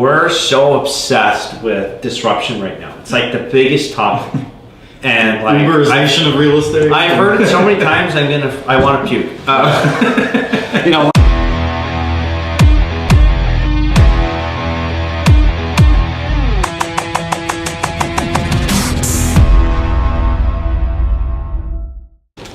We're so obsessed with disruption right now. It's like the biggest topic. And like Uberization of real estate. I've heard it so many times. I want to puke. You know.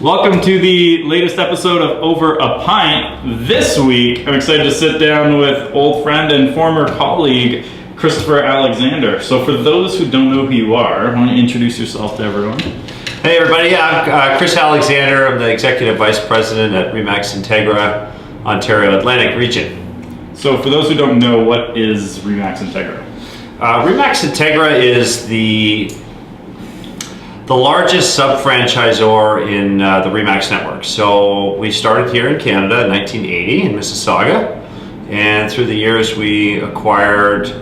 Welcome to the latest episode of Over a Pint. This week, I'm excited to sit down with old friend and former colleague, Christopher Alexander. So for those who don't know who you are, why don't you introduce yourself to everyone? Hey everybody, I'm Chris Alexander. I'm the Executive Vice President at Remax INTEGRA, Ontario Atlantic Region. So for those who don't know, what is Remax INTEGRA? Remax INTEGRA is the largest sub-franchisor in the Remax network. So we started here in Canada in 1980 in Mississauga, and through the years we acquired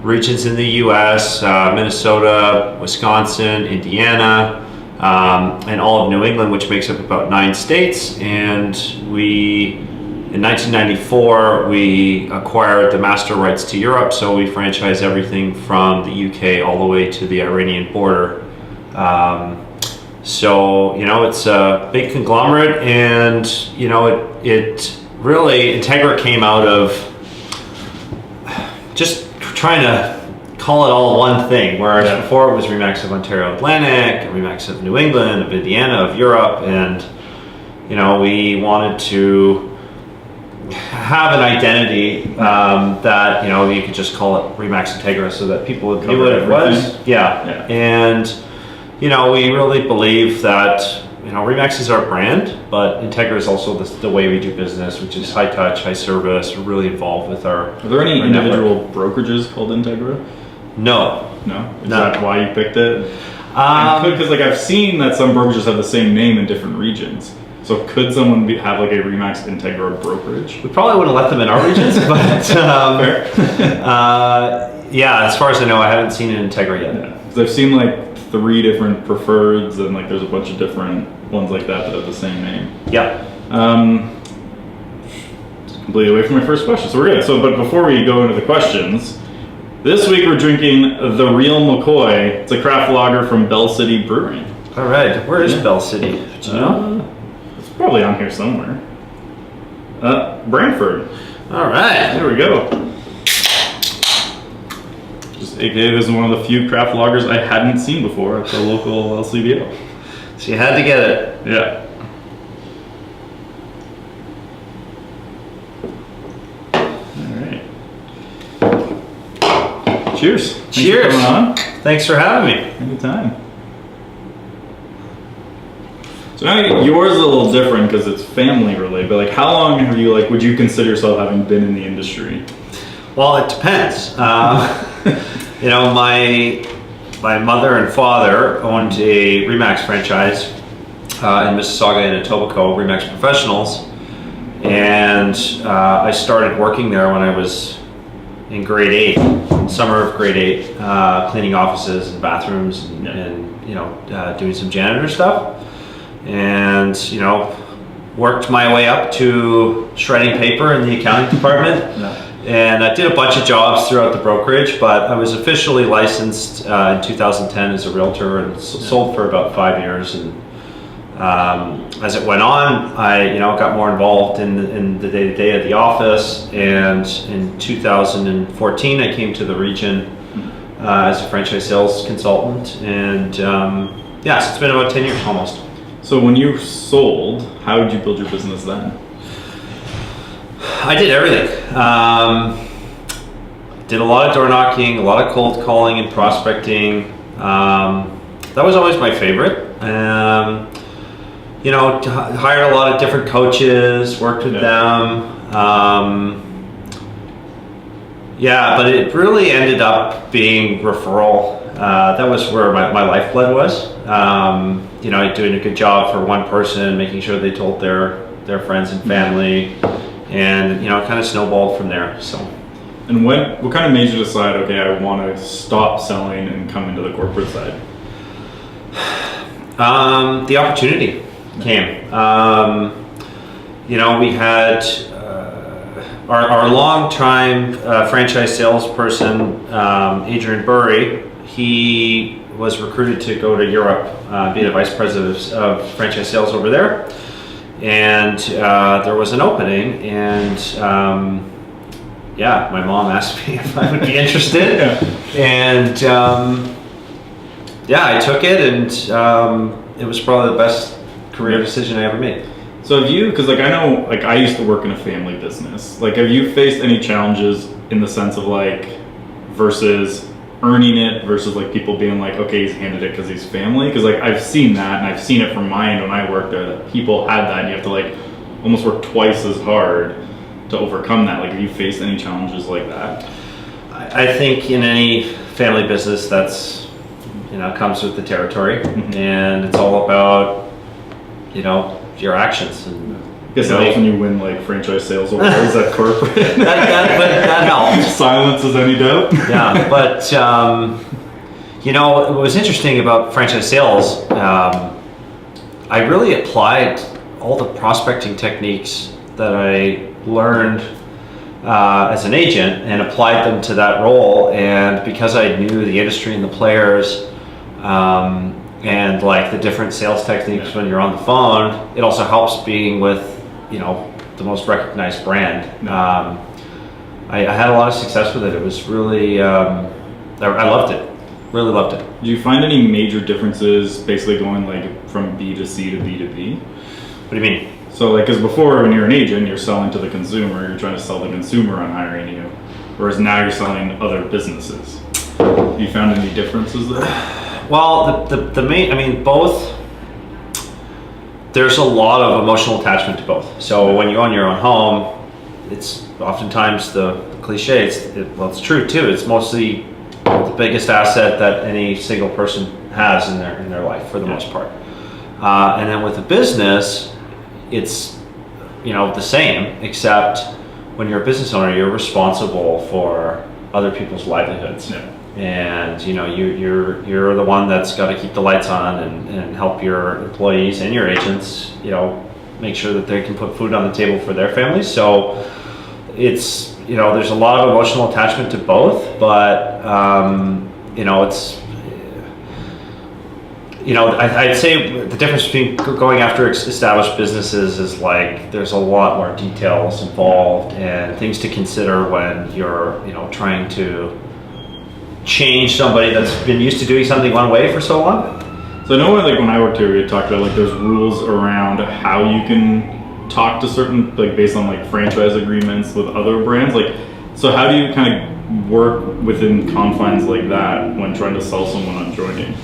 regions in the US, Minnesota, Wisconsin, Indiana, and all of New England, which makes up about 9 states. And in 1994, we acquired the master rights to Europe, so we franchise everything from the UK all the way to the Iranian border. So, you know, it's a big conglomerate, and, you know, it really, INTEGRA came out of just trying to call it all one thing, whereas before it was Remax of Ontario Atlantic, Remax of New England, of Indiana, of Europe, and, you know, we wanted to have an identity that, you know, you could just call it Remax INTEGRA so that people knew what it was. Yeah. And, you know, we really believe that, you know, Remax is our brand, but INTEGRA is also the way we do business, which is high touch, high service. We're really involved with our. Are there any individual brokerages called INTEGRA? No. Is that why you picked it? Because like I've seen that some brokerages have the same name in different regions. So could someone have like a Remax INTEGRA brokerage? We probably wouldn't let them in our regions, but yeah, as far as I know, I haven't seen an INTEGRA yet. Yeah. Because I've seen like 3 different preferreds, and like there's a bunch of different ones like that have the same name. Yeah. Completely away from my first question, so we're good. But before we go into the questions, this week we're drinking the Real McCoy. It's a craft lager from Bell City Brewing. All right, where is Bell City? Do you know? It's probably on here somewhere. Brantford. All right, there we go. AKA, this is one of the few craft lagers I hadn't seen before at the local LCBO. So you had to get it. Yeah. All right. Cheers. Cheers. Thanks for coming on. Thanks for having me. Anytime. So now yours is a little different because it's family related, but like how long have you, like, would you consider yourself having been in the industry? Well, it depends. You know, my mother and father owned a Remax franchise in Mississauga and Etobicoke, Remax Professionals, and I started working there when I was in grade 8, summer of grade 8, cleaning offices and bathrooms and you know, doing some janitor stuff, and, you know, worked my way up to shredding paper in the accounting department. And I did a bunch of jobs throughout the brokerage, but I was officially licensed in 2010 as a realtor and sold for about 5 years. And as it went on, I, you know, got more involved in the day-to-day of the office. And in 2014, I came to the region as a franchise sales consultant. And yeah, so it's been about 10 years almost. So when you sold, how did you build your business then? I did everything. Did a lot of door knocking, a lot of cold calling and prospecting. That was always my favorite. You know, hired a lot of different coaches, worked with them. Yeah, but it really ended up being referral. That was where my lifeblood was. You know, doing a good job for one person, making sure they told their friends and family. And, you know, it kind of snowballed from there. So, and what kind of made you decide, okay, I want to stop selling and come into the corporate side? The opportunity came. You know, we had our long-time franchise salesperson, Adrian Burry, he was recruited to go to Europe, be the vice president of franchise sales over there. And there was an opening, and yeah, my mom asked me if I would be interested. And yeah, I took it, and it was probably the best career decision I ever made. So have you, because like I know, like I used to work in a family business, like have you faced any challenges in the sense of like versus earning it versus like people being like, okay, he's handed it because he's family? Because like I've seen that, and I've seen it from my end when I worked there, that people had that and you have to like almost work twice as hard to overcome that. Like have you faced any challenges like that? I think in any family business, that's, you know, comes with the territory, and it's all about, you know, your actions. And I guess that helps when you win like franchise sales awards at corporate. that helps. Silence is any doubt. Yeah, but you know, what was interesting about franchise sales, I really applied all the prospecting techniques that I learned as an agent and applied them to that role. And because I knew the industry and the players, and like the different sales techniques when you're on the phone, it also helps being with, you know, the most recognized brand. I had a lot of success with it. It was really, I loved it, really loved it. Did you find any major differences basically going like from B to C to B to B? What do you mean? So like, because before when you're an agent, you're selling to the consumer, you're trying to sell the consumer on hiring you, whereas now you're selling other businesses. You found any differences there? Well, the main, I mean, both, there's a lot of emotional attachment to both. So when you own your own home, it's oftentimes the cliche, well, it's true too, it's mostly the biggest asset that any single person has in their life for the most part. And then with a business, it's, you know, the same, except when you're a business owner, you're responsible for other people's livelihoods. Yeah. And you know, you're the one that's got to keep the lights on and help your employees and your agents, you know, make sure that they can put food on the table for their families. So it's, you know, there's a lot of emotional attachment to both, but you know, it's, you know, I'd say the difference between going after established businesses is like there's a lot more details involved and things to consider when you're, you know, trying to change somebody that's been used to doing something one way for so long. So I know like when I worked here, we had talked about like there's rules around how you can talk to certain, like based on like franchise agreements with other brands. Like, so how do you kind of work within confines like that when trying to sell someone on joining?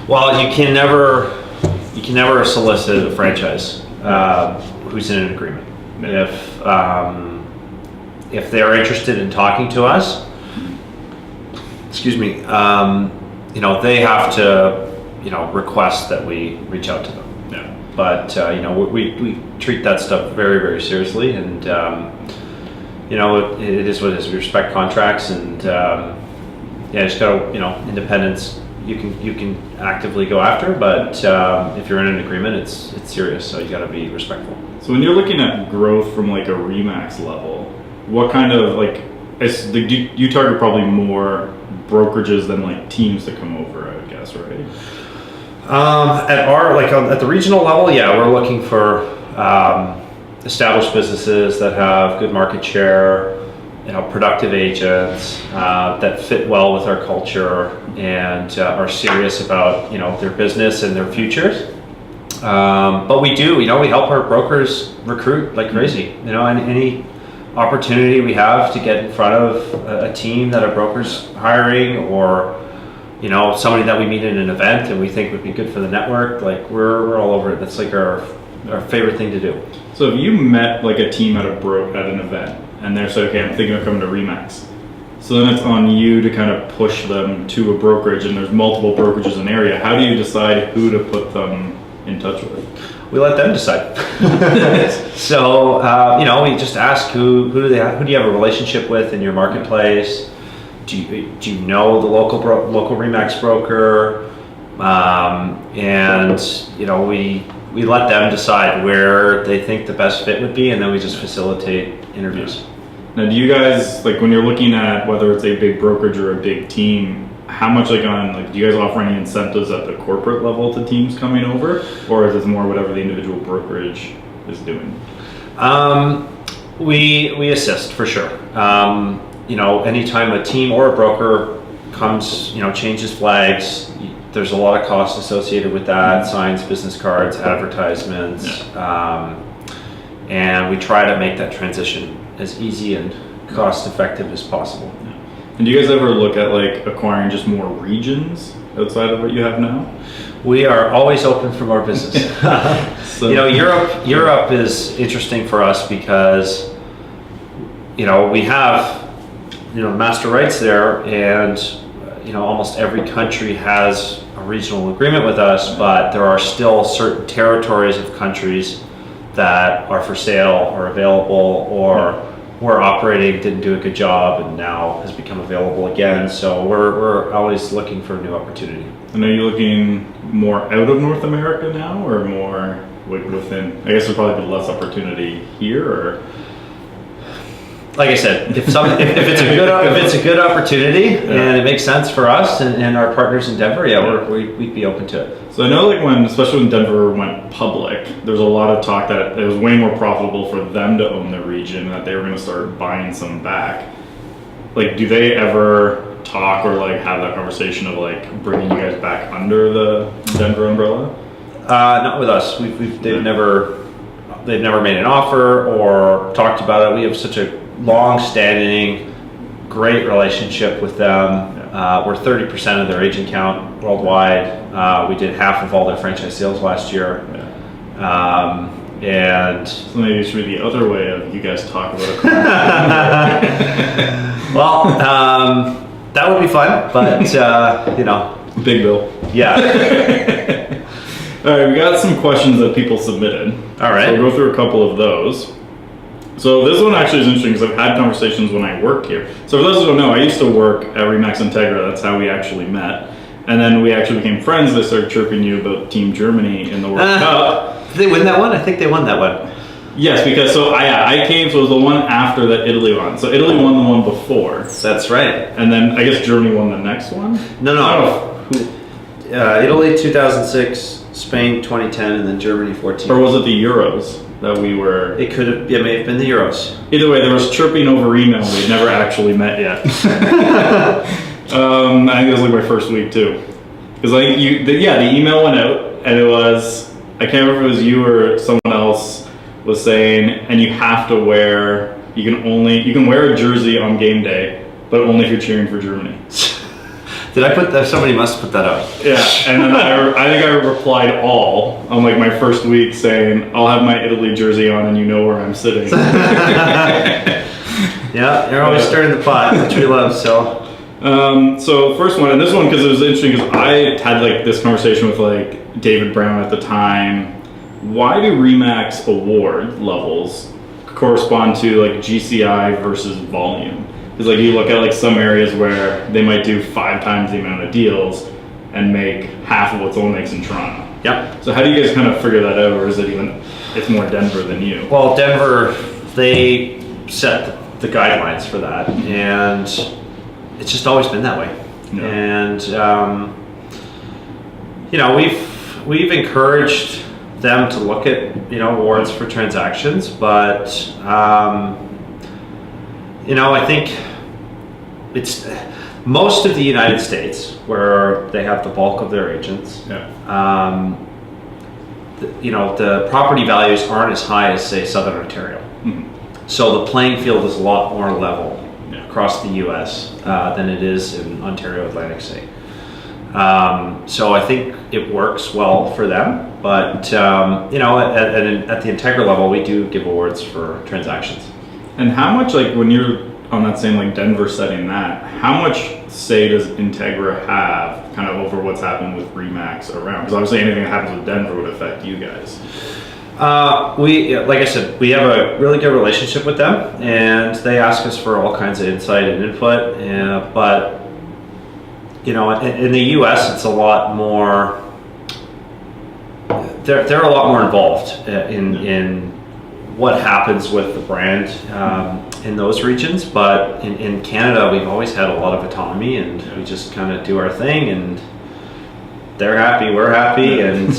Well, you can never solicit a franchise who's in an agreement. If they're interested in talking to us, excuse me, you know, they have to, you know, request that we reach out to them. Yeah. But you know, we treat that stuff very, very seriously, and you know, it is what it is. We respect contracts, and yeah, just got, you know, independence. You can actively go after, but if you're in an agreement, it's serious. So you got to be respectful. So when you're looking at growth from like a Remax level, what kind of like, you target probably more brokerages than like teams that come over, I would guess, right? At the regional level, yeah, we're looking for established businesses that have good market share, you know, productive agents that fit well with our culture and are serious about, you know, their business and their futures. But we do, you know, we help our brokers recruit like crazy. You know, any opportunity we have to get in front of a team that a broker's hiring, or, you know, somebody that we meet at an event and we think would be good for the network, like we're all over it. That's like our favorite thing to do. So if you met like a team at an event and they're saying, okay, I'm thinking of coming to Remax, so then it's on you to kind of push them to a brokerage, and there's multiple brokerages in the area. How do you decide who to put them in touch with? We let them decide. So you know, we just ask who do you have a relationship with in your marketplace? Do you know the local Remax broker? And you know, we let them decide where they think the best fit would be, and then we just facilitate interviews. Now, do you guys, like, when you're looking at whether it's a big brokerage or a big team, how much, like, do you guys offer any incentives at the corporate level to teams coming over, or is it more whatever the individual brokerage is doing? We assist for sure. Anytime a team or a broker comes, changes flags, there's a lot of cost associated with that, signs, business cards, advertisements, and we try to make that transition as easy and cost effective as possible. And do you guys ever look at like acquiring just more regions outside of what you have now? We are always open for more business. So, Europe is interesting for us because we have master rights there, and almost every country has a regional agreement with us, but there are still certain territories of countries that are for sale or available, or were operating, didn't do a good job, and now has become available again. So we're always looking for a new opportunity. And are you looking more out of North America now, or more like within? I guess there'll probably be less opportunity here, or like I said, if it's a good opportunity and it makes sense for us and our partners in Denver, we'd be open to it. So I know, like especially when Denver went public, there was a lot of talk that it was way more profitable for them to own the region, and that they were going to start buying some back. Like, do they ever talk or like have that conversation of like bringing you guys back under the Denver umbrella? Not with us. They've never made an offer or talked about it. We have such a long-standing, great relationship with them. We're 30% of their agent count worldwide. We did half of all their franchise sales last year. And so maybe it should be the other way of you guys talk about it. Well, that would be fun, but big bill. Yeah. All right, we got some questions that people submitted. All right. So we'll go through a couple of those. So this one actually is interesting because I've had conversations when I worked here. So for those who don't know, I used to work at Remax INTEGRA. That's how we actually met. And then we actually became friends. They started chirping you about Team Germany in the World Cup. Did they win that one? I think they won that one. Yes, because I came, so it was the one after that Italy won. So Italy won the one before. That's right. And then I guess Germany won the next one? No. Italy 2006, Spain 2010, and then Germany 14. Or was it the Euros that we were? It may have been the Euros. Either way, there was chirping over email. We'd never actually met yet. I think it was like my first week too. Because the email went out, and it was, I can't remember if it was you or someone else was saying, and you have to wear, you can wear a jersey on game day, but only if you're cheering for Germany. Did I put that? Somebody must have put that out. Yeah, and then I think I replied all on like my first week saying, I'll have my Italy jersey on and you know where I'm sitting. Yeah, you're always stirring the pot, which we love, so. So first one, and this one because it was interesting because I had like this conversation with like David Brown at the time. Why do Remax award levels correspond to like GCI versus volume? Because like you look at like some areas where they might do 5 times the amount of deals and make half of what someone makes in Toronto. Yep. So how do you guys kind of figure that out, or is it it's more Denver than you? Well, Denver, they set the guidelines for that, and it's just always been that way. Yeah. And we've encouraged them to look at awards for transactions, but I think it's most of the United States where they have the bulk of their agents. Yeah. The property values aren't as high as, say, Southern Ontario. Mm-hmm. So the playing field is a lot more level across the U.S. Than it is in Ontario, Atlantic State. So I think it works well for them. But at the INTEGRA level, we do give awards for transactions. And how much, like when you're on that same like Denver setting, how much say does INTEGRA have kind of over what's happened with Remax around? Because obviously anything that happens with Denver would affect you guys. Like I said, we have a really good relationship with them, and they ask us for all kinds of insight and input. But in the U.S., it's a lot more. They're a lot more involved in what happens with the brand. in those regions, but in Canada, we've always had a lot of autonomy, and we just kind of do our thing, and they're happy, we're happy, and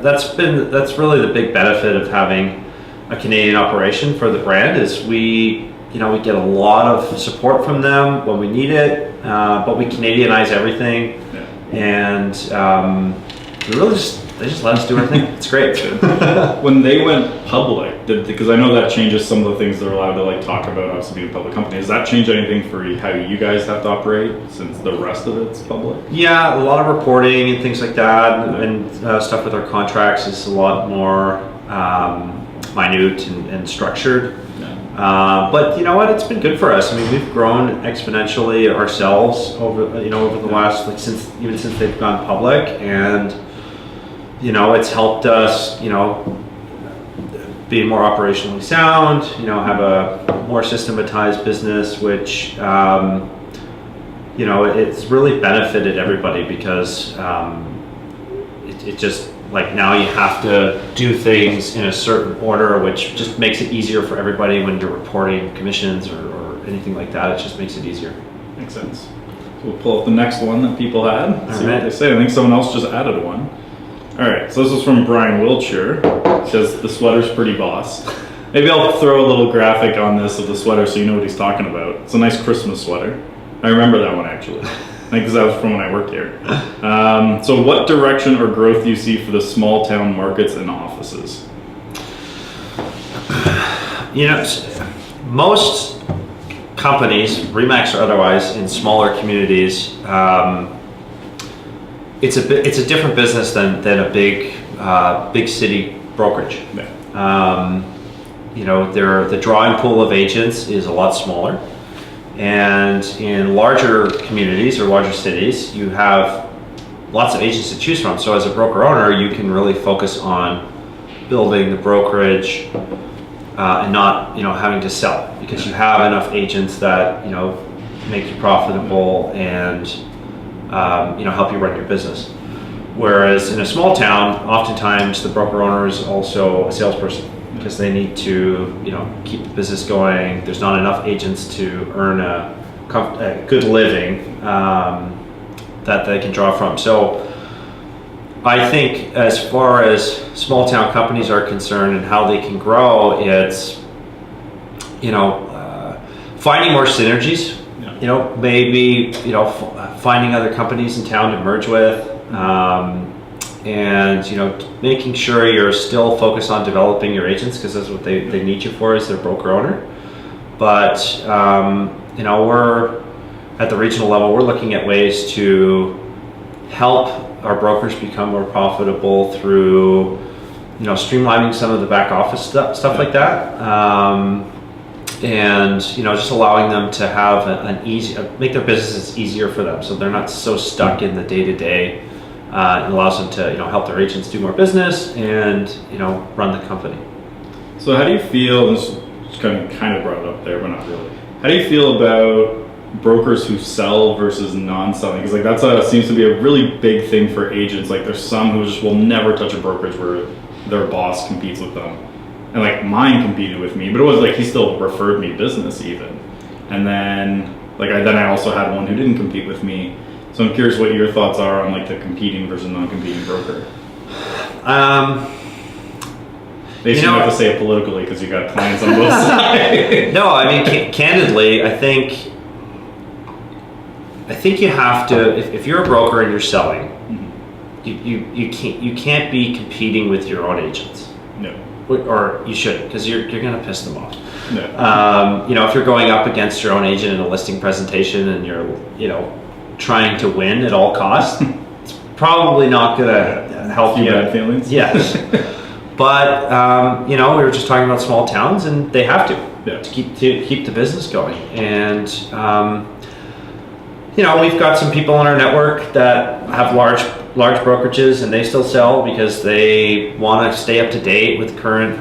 that's really the big benefit of having a Canadian operation for the brand is we get a lot of support from them when we need it, but we Canadianize everything, and they just let us do our thing. It's great. When they went public, because I know that changes some of the things they're allowed to like talk about, obviously being a public company. Does that change anything for how you guys have to operate since the rest of it's public? Yeah, a lot of reporting and things like that, and stuff with our contracts is a lot more minute and structured. But you know what? It's been good for us. I mean, we've grown exponentially ourselves over the last since they've gone public, and it's helped us be more operationally sound. Have a more systematized business, which it's really benefited everybody because it just like now you have to do things in a certain order, which just makes it easier for everybody when you're reporting commissions or anything like that. It just makes it easier. Makes sense. So we'll pull up the next one that people had. See what they say. I think someone else just added one. All right, so this is from Brian Wiltshire. It says the sweater's pretty boss. Maybe I'll throw a little graphic on this of the sweater so you know what he's talking about. It's a nice Christmas sweater. I remember that one actually. I think that was from when I worked here. So what direction or growth do you see for the small town markets and offices? Most companies, Remax or otherwise, in smaller communities, it's a different business than a big city brokerage. Yeah. The drawing pool of agents is a lot smaller. And in larger communities or larger cities, you have lots of agents to choose from. So as a broker owner, you can really focus on building the brokerage and not having to sell, because you have enough agents that make you profitable and help you run your business. Whereas in a small town, oftentimes the broker owner is also a salesperson, because they need to, keep the business going. There's not enough agents to earn a good living that they can draw from. So I think as far as small town companies are concerned and how they can grow, it's, finding more synergies, maybe, finding other companies in town to merge with, and making sure you're still focused on developing your agents, because that's what they need you for as their broker owner. But we're at the regional level, we're looking at ways to help our brokers become more profitable through streamlining some of the back office stuff like that, and just allowing them to have make their businesses easier for them, so they're not so stuck in the day-to-day. It allows them to help their agents do more business and run the company. So how do you feel, this is kind of brought it up there, but not really. How do you feel about brokers who sell versus non-selling? Because that seems to be a really big thing for agents. Like there's some who just will never touch a brokerage where their boss competes with them. And mine competed with me, but it was he still referred me business even. And then I also had one who didn't compete with me. So I'm curious what your thoughts are on the competing versus non-competing broker. They shouldn't have to say it politically because you got clients on both sides. No, I mean candidly, I think you have to. If you're a broker and you're selling, you can't be competing with your own agents. No. Or you shouldn't, because you're going to piss them off. No. If you're going up against your own agent in a listing presentation and you're trying to win at all costs, it's probably not going to help you. Bad feelings. Yes. But we were just talking about small towns, and they have to keep the business going. And we've got some people in our network that have large brokerages, and they still sell because they want to stay up to date with current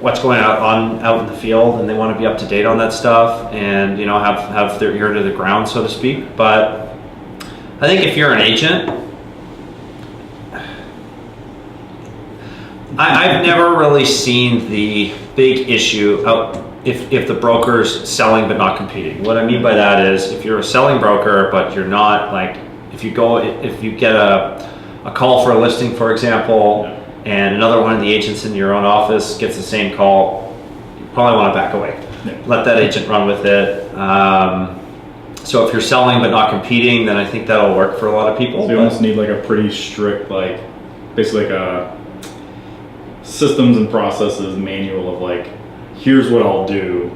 what's going out in the field, and they want to be up to date on that stuff, and have their ear to the ground, so to speak. But I think if you're an agent, I've never really seen the big issue of if the broker's selling but not competing. What I mean by that is if you're a selling broker but you're not, like, if you get a call for a listing, for example, and another one of the agents in your own office gets the same call, you probably want to back away. Let that agent run with it. So if you're selling but not competing, then I think that'll work for a lot of people. So you almost need like a pretty strict, like, basically like a systems and processes manual of like, here's what I'll do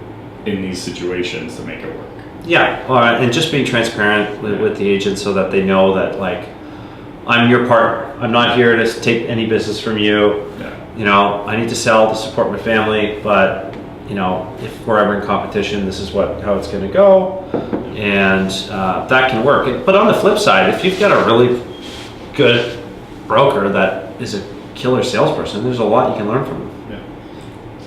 in these situations to make it work. Yeah, and just being transparent with the agent so that they know that, like, I'm your partner. I'm not here to take any business from you. Yeah. You know, I need to sell to support my family, but, you know, if we're ever in competition, this is how it's going to go, and that can work. But on the flip side, if you've got a really good broker that is a killer salesperson, there's a lot you can learn from them.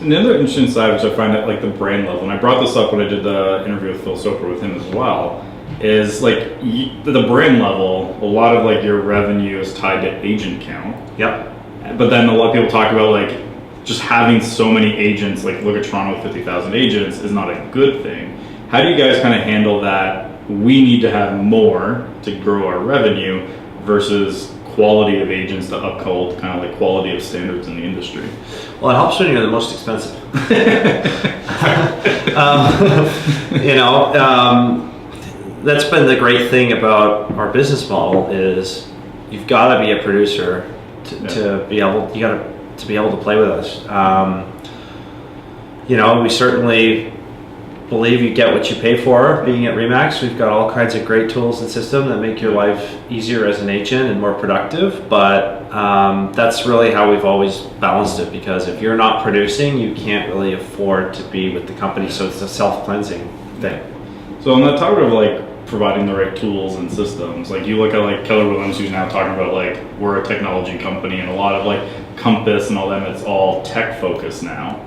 And the other interesting side, which I find at like the brand level, and I brought this up when I did the interview with Phil Soper with him as well, is like the brand level, a lot of like your revenue is tied to agent count. Yep. But then a lot of people talk about like just having so many agents, like look at Toronto with 50,000 agents, is not a good thing. How do you guys kind of handle that? We need to have more to grow our revenue versus quality of agents to uphold kind of like quality of standards in the industry. Well, it helps when you're the most expensive. That's been the great thing about our business model is you've got to be a producer to be able to play with us. We certainly believe you get what you pay for being at Remax. We've got all kinds of great tools and systems that make your life easier as an agent and more productive, but that's really how we've always balanced it, because if you're not producing, you can't really afford to be with the company, so it's a self-cleansing thing. So on that topic of like providing the right tools and systems, like you look at like Keller Williams, who's now talking about like we're a technology company, and a lot of like Compass and all them, it's all tech focused now.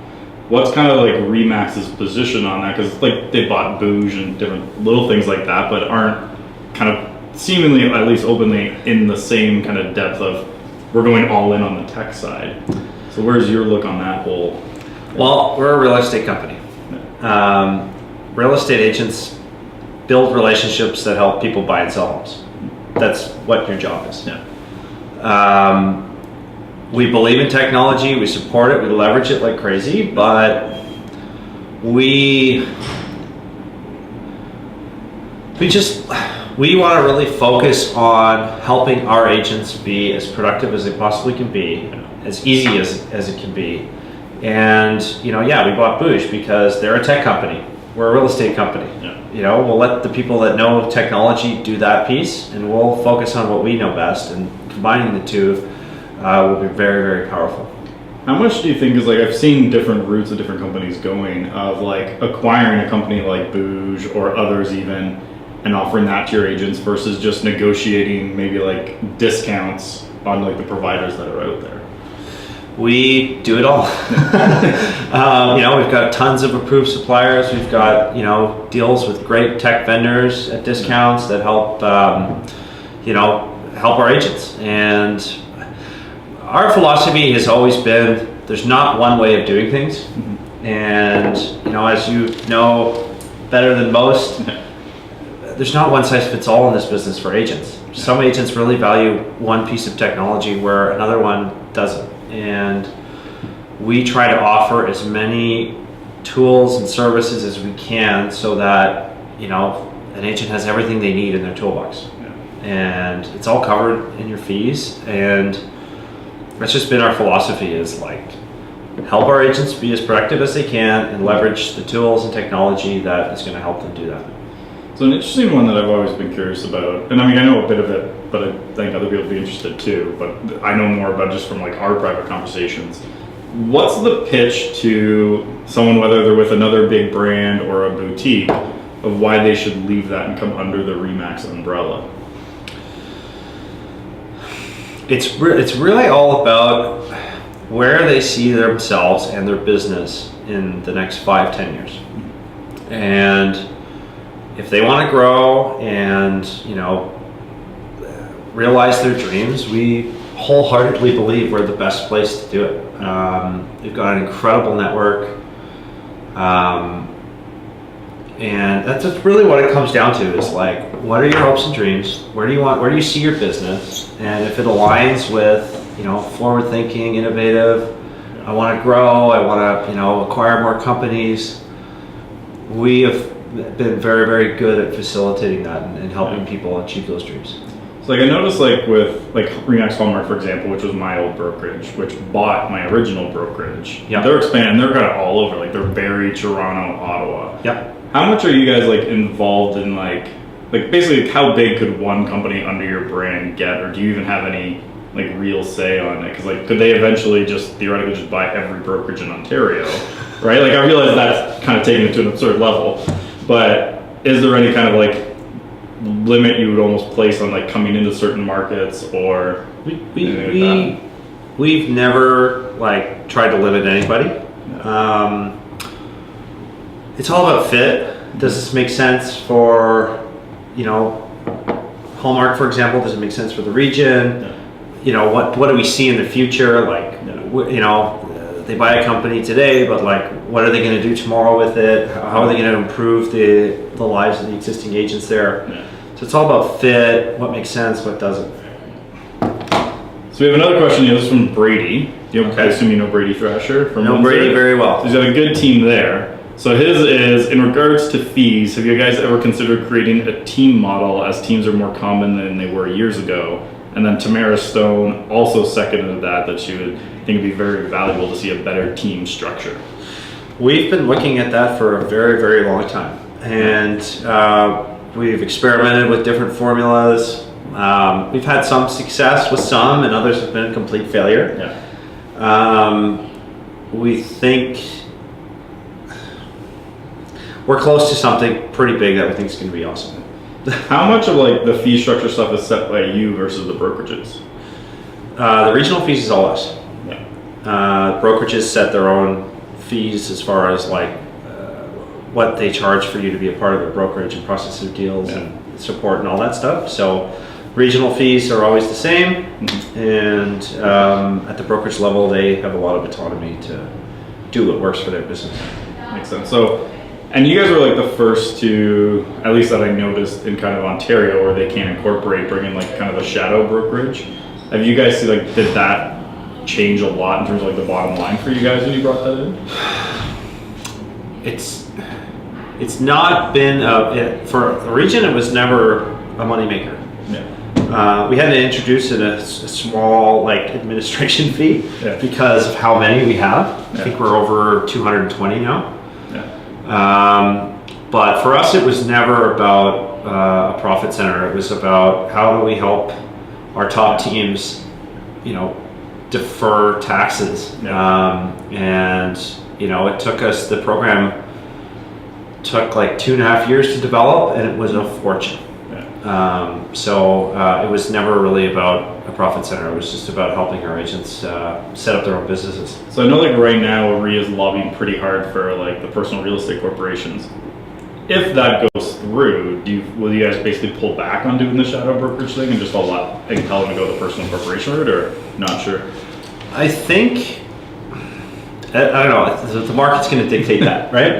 What's kind of like Remax's position on that? Because like they bought Bouge and different little things like that, but aren't kind of seemingly, at least openly, in the same kind of depth of we're going all in on the tech side. So where's your look on that whole? Well, we're a real estate company. Real estate agents build relationships that help people buy and sell homes. That's what your job is. Yeah. We believe in technology, we support it, we leverage it like crazy, but we want to really focus on helping our agents be as productive as they possibly can be, as easy as it can be. And we bought Bouge because they're a tech company. We're a real estate company. Yeah. We'll let the people that know technology do that piece, and we'll focus on what we know best, and combining the two will be very, very powerful. How much do you think is like, I've seen different routes of different companies going, of like acquiring a company like Bouge or others even, and offering that to your agents versus just negotiating maybe like discounts on like the providers that are out there? We do it all. We've got tons of approved suppliers. We've got, deals with great tech vendors at discounts that help, help our agents. And our philosophy has always been, there's not one way of doing things. Mm-hmm. And, as you know better than most, there's not one size fits all in this business for agents. Some agents really value one piece of technology where another one doesn't. And we try to offer as many tools and services as we can so that, an agent has everything they need in their toolbox. Yeah. And it's all covered in your fees. And that's just been our philosophy, is like help our agents be as productive as they can and leverage the tools and technology that is going to help them do that. So an interesting one that I've always been curious about, and I mean I know a bit of it, but I think other people would be interested too, but I know more about just from like our private conversations. What's the pitch to someone, whether they're with another big brand or a boutique, of why they should leave that and come under the Remax umbrella? It's really all about where they see themselves and their business in the next 5-10 years. And if they want to grow and, realize their dreams, we wholeheartedly believe we're the best place to do it. They've got an incredible network. And that's just really what it comes down to is like, what are your hopes and dreams? Where do you see your business? And if it aligns with, forward thinking, innovative, I want to grow, I want to, acquire more companies. We have been very, very good at facilitating that and helping people achieve those dreams. So I noticed with Remax Hallmark, for example, which was my old brokerage, which bought my original brokerage. Yeah. They're expanding, they're kind of all over, they're Barrie, Toronto, Ottawa. Yep. How much are you guys involved in basically how big could one company under your brand get, or do you even have any real say on it? Because could they eventually theoretically just buy every brokerage in Ontario, right? I realize that's kind of taking it to an absurd level, but is there any kind of limit you would almost place on coming into certain markets, or we've never tried to limit anybody. Yeah. It's all about fit. Does this make sense for Hallmark, for example? Does it make sense for the region? Yeah. What do we see in the future? They buy a company today, but what are they going to do tomorrow with it? How are they going to improve the lives of the existing agents there? Yeah. So it's all about fit, what makes sense, what doesn't. So we have another question here. This is from Brady. I assume you know Brady Thrasher from Know Brady very well. He's got a good team there. So his is, in regards to fees, have you guys ever considered creating a team model, as teams are more common than they were years ago? And then Tamara Stone also seconded that she would think it'd be very valuable to see a better team structure. We've been looking at that for a very, very long time. And we've experimented with different formulas. We've had some success with some, and others have been a complete failure. Yeah. We think we're close to something pretty big that we think is going to be awesome. How much of the fee structure stuff is set by you versus the brokerages? The regional fees is all us. Yeah. Brokerages set their own fees as far as what they charge for you to be a part of their brokerage and process their deals and support and all that stuff. So regional fees are always the same, and at the brokerage level, they have a lot of autonomy to do what works for their business. Makes sense. So. And you guys were the first to, at least that I noticed in kind of Ontario, where they can incorporate bringing kind of a shadow brokerage. Have you guys seen did that change a lot in terms of the bottom line for you guys when you brought that in? It's not been for the region. It was never a moneymaker. Yeah. We had to introduce a small administration fee because of how many we have. I think we're over 220 now. But for us, it was never about a profit center. It was about how do we help our top teams, defer taxes. And it took us, the program took 2.5 years to develop, and it was a fortune. So it was never really about a profit center. It was just about helping our agents set up their own businesses. So I know right now REIA is lobbying pretty hard for the personal real estate corporations. If that goes through, will you guys basically pull back on doing the shadow brokerage thing and just tell them to go the personal corporation route, or not sure? I think, I don't know, the market's going to dictate that, right?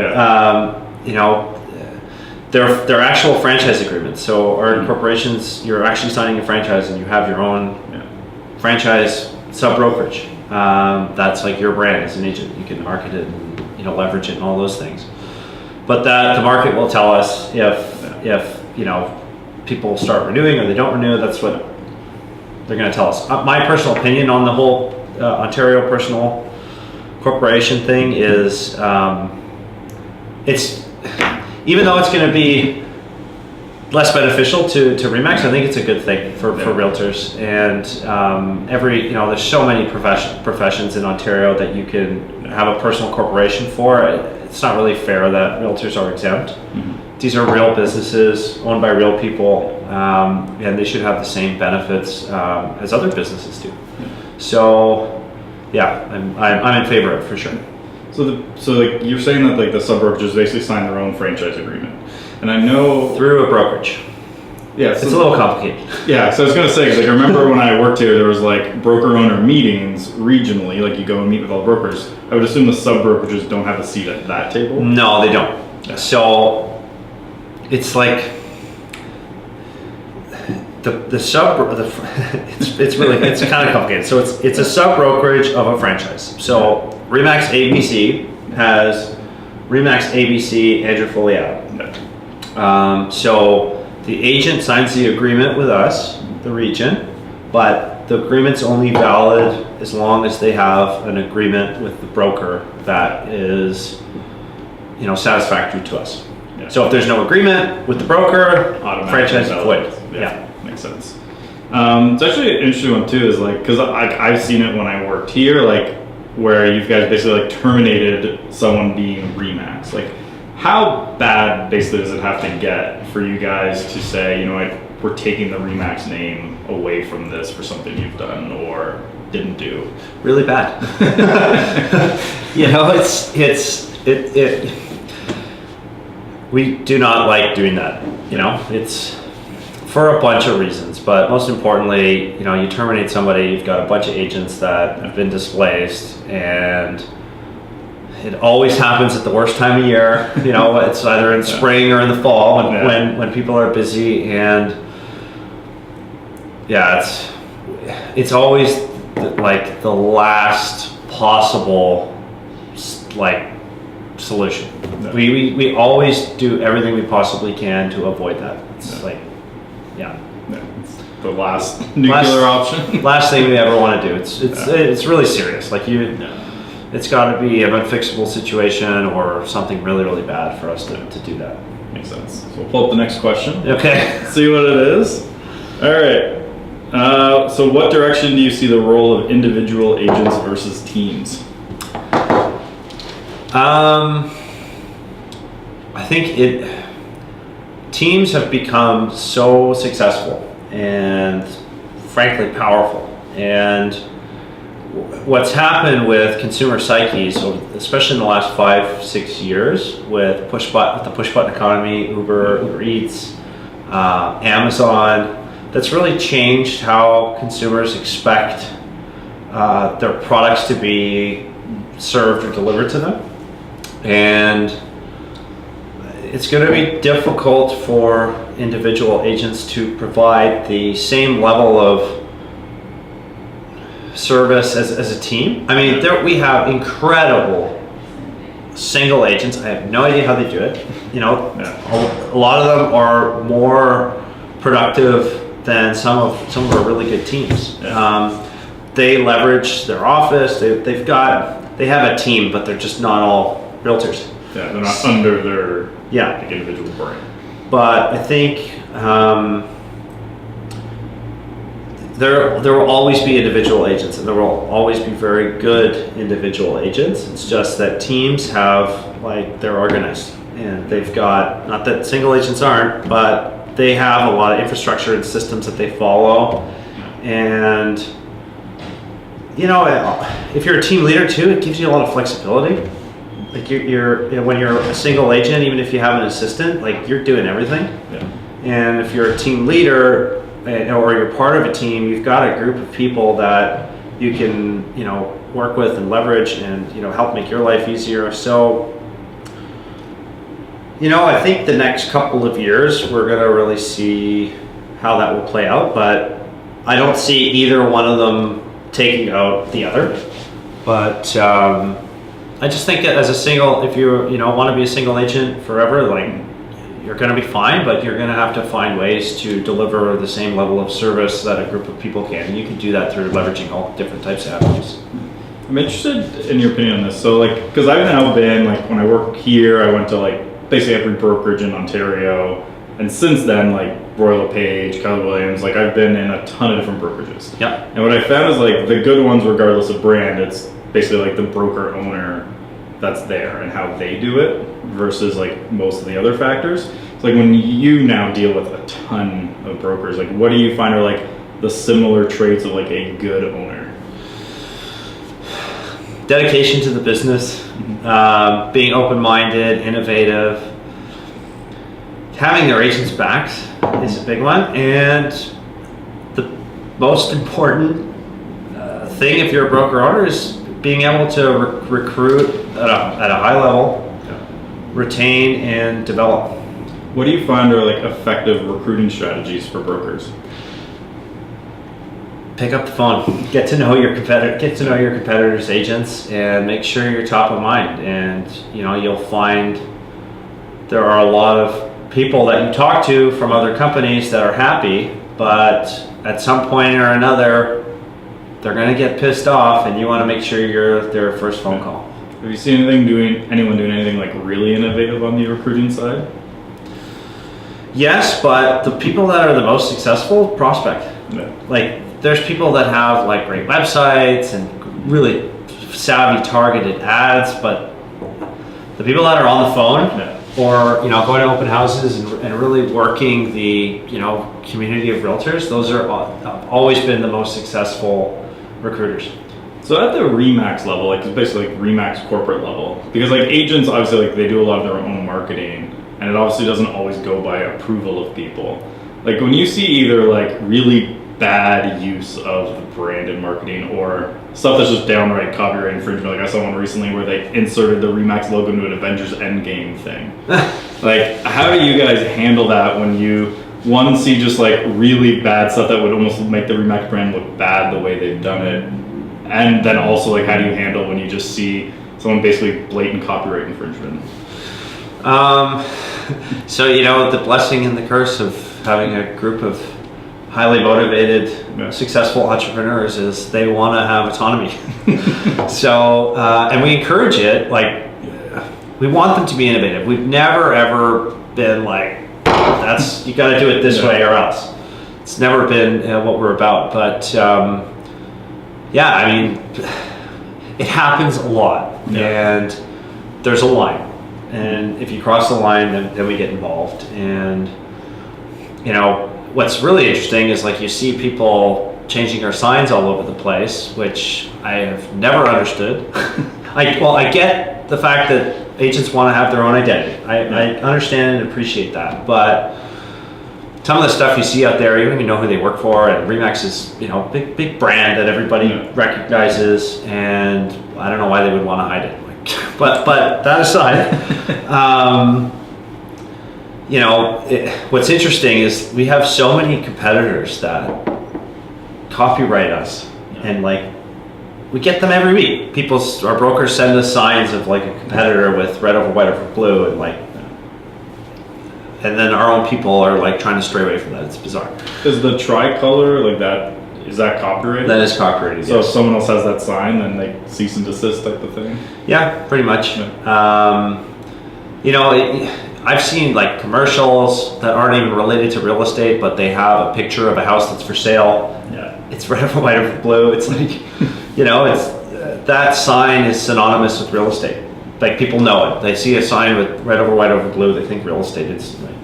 They're actual franchise agreements. So our corporations, you're actually signing a franchise and you have your own franchise sub-brokerage. That's your brand as an agent. You can market it and leverage it and all those things. But the market will tell us if people start renewing or they don't renew. That's what they're going to tell us. My personal opinion on the whole Ontario personal corporation thing is it's, even though it's going to be less beneficial to Remax, I think it's a good thing for realtors. And there's so many professions in Ontario that you can have a personal corporation for. It's not really fair that realtors are exempt. Mm-hmm. These are real businesses owned by real people, and they should have the same benefits as other businesses do. Mm-hmm. So, I'm in favor of it for sure. So you're saying that the sub brokerages basically sign their own franchise agreement, and I know through a brokerage. Yeah, it's a little complicated. Yeah, so I was gonna say, 'cause, like, I remember when I worked here, there was like broker owner meetings regionally, like you go and meet with all the brokers. I would assume the sub brokerages don't have a seat at that table. No, they don't. So it's like the sub. It's kind of complicated. So it's a sub brokerage of a franchise. So Remax ABC has Remax ABC Andrew Fogliato. So the agent signs the agreement with us, the region, but the agreement's only valid as long as they have an agreement with the broker that is, satisfactory to us. Yeah. So if there's no agreement with the broker, Automatically franchise is valid. void. Yeah, makes sense. It's actually an interesting one too, is like, because I've seen it when I worked here, like where you guys basically like terminated someone being Remax. Like, how bad basically does it have to get for you guys to say, we're taking the Remax name away from this for something you've done or didn't do? Really bad. We do not like doing that. It's for a bunch of reasons, but most importantly, you terminate somebody, you've got a bunch of agents that have been displaced, and it always happens at the worst time of year. It's either in spring or in the fall when people are busy, and it's always like the last possible solution. No. We always do everything we possibly can to avoid that. It's No, it's the last nuclear option. Last thing we ever want to do. It's really serious. It's got to be an unfixable situation or something really, really bad for us to do that. Makes sense. So we'll pull up the next question. Okay. See what it is. All right. So what direction do you see the role of individual agents versus teams? I think teams have become so successful and frankly powerful, and what's happened with consumer psyches, especially in the last 5-6 years, with the push button economy, Uber Eats, Amazon, that's really changed how consumers expect their products to be served or delivered to them, and it's going to be difficult for individual agents to provide the same level of service as a team. I mean, we have incredible single agents. I have no idea how they do it. A lot of them are more productive than some of our really good teams. They leverage their office. They have a team, but they're just not all realtors. Yeah, they're not under their individual brand. But I think there will always be individual agents, and there will always be very good individual agents. It's just that teams they're organized, and they've got, not that single agents aren't, but they have a lot of infrastructure and systems that they follow. And if you're a team leader too, it gives you a lot of flexibility. Like when you're a single agent, even if you have an assistant, you're doing everything. Yeah. And if you're a team leader or you're part of a team, you've got a group of people that you can work with and leverage and help make your life easier. So I think the next couple of years we're going to really see how that will play out, but I don't see either one of them taking out the other. But I just think as a single, if you want to be a single agent forever, you're going to be fine, but you're going to have to find ways to deliver the same level of service that a group of people can. And you can do that through leveraging all different types of avenues. I'm interested in your opinion on this. So because I've now been, when I work here, I went to basically every brokerage in Ontario. And since then, Royal LePage, Keller Williams, I've been in a ton of different brokerages. Yeah. And what I found is the good ones, regardless of brand, it's basically the broker owner that's there and how they do it versus most of the other factors. It's when you now deal with a ton of brokers, what do you find are the similar traits of a good owner? Dedication to the business, being open-minded, innovative. having their agents back is a big one, and the most important thing if you're a broker owner is being able to recruit at a high level, retain and develop. What do you find are like effective recruiting strategies for brokers? Pick up the phone, get to know your competitors' agents, and make sure you're top of mind. And you'll find there are a lot of people that you talk to from other companies that are happy, but at some point or another, they're going to get pissed off, and you want to make sure you're their first phone call. Have you seen anyone doing anything like really innovative on the recruiting side? Yes, but the people that are the most successful prospect. Yeah. Like, there's people that have like great websites and really savvy targeted ads, but the people that are on the phone or going to open houses and really working the community of realtors, those are always been the most successful recruiters. So at the Remax level, like it's basically like Remax corporate level, because like agents obviously like they do a lot of their own marketing, and it obviously doesn't always go by approval of people. Like when you see either like really bad use of the brand and marketing or stuff that's just downright copyright infringement, like I saw one recently where they inserted the Remax logo into an Avengers Endgame thing. Like how do you guys handle that when you see just like really bad stuff that would almost make the Remax brand look bad the way they've done it, and then also like how do you handle when you just see someone basically blatant copyright infringement? So the blessing and the curse of having a group of highly motivated, successful entrepreneurs is they want to have autonomy. So, and we encourage it. Like, we want them to be innovative. We've never ever been like, you got to do it this way or else. It's never been what we're about. But I mean, it happens a lot, and there's a line. And if you cross the line, then we get involved. And what's really interesting is like you see people changing our signs all over the place, which I have never understood. I get the fact that agents want to have their own identity. I understand and appreciate that, but some of the stuff you see out there, you don't even know who they work for. And Remax is big brand that everybody recognizes, and I don't know why they would want to hide it. But that aside, what's interesting is we have so many competitors that copyright us, and like we get them every week. Our brokers send us signs of like a competitor with red over white over blue, and then our own people are like trying to stray away from that. It's bizarre. Is the tricolor like that? Is that copyrighted? That is copyrighted. So if someone else has that sign, then they cease and desist type of thing? Yeah, pretty much. Yeah. I've seen like commercials that aren't even related to real estate, but they have a picture of a house that's for sale. Yeah. It's red over white over blue. It's like, it's that sign is synonymous with real estate. Like people know it. They see a sign with red over white over blue, they think real estate is like.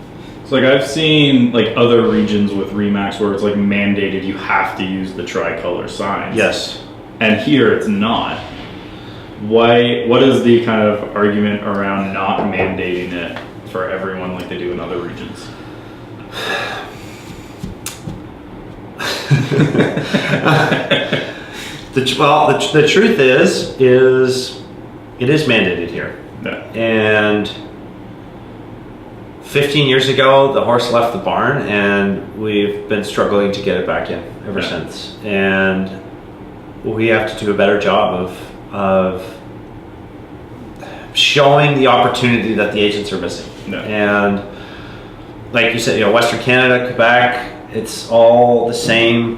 So like I've seen like other regions with Remax where it's like mandated you have to use the tricolor signs. Yes. And here it's not. Why? What is the kind of argument around not mandating it for everyone like they do in other regions? The truth is it is mandated here. Yeah. And 15 years ago, the horse left the barn, and we've been struggling to get it back in ever since. And we have to do a better job of showing the opportunity that the agents are missing. Yeah. And like you said, Western Canada, Quebec, it's all the same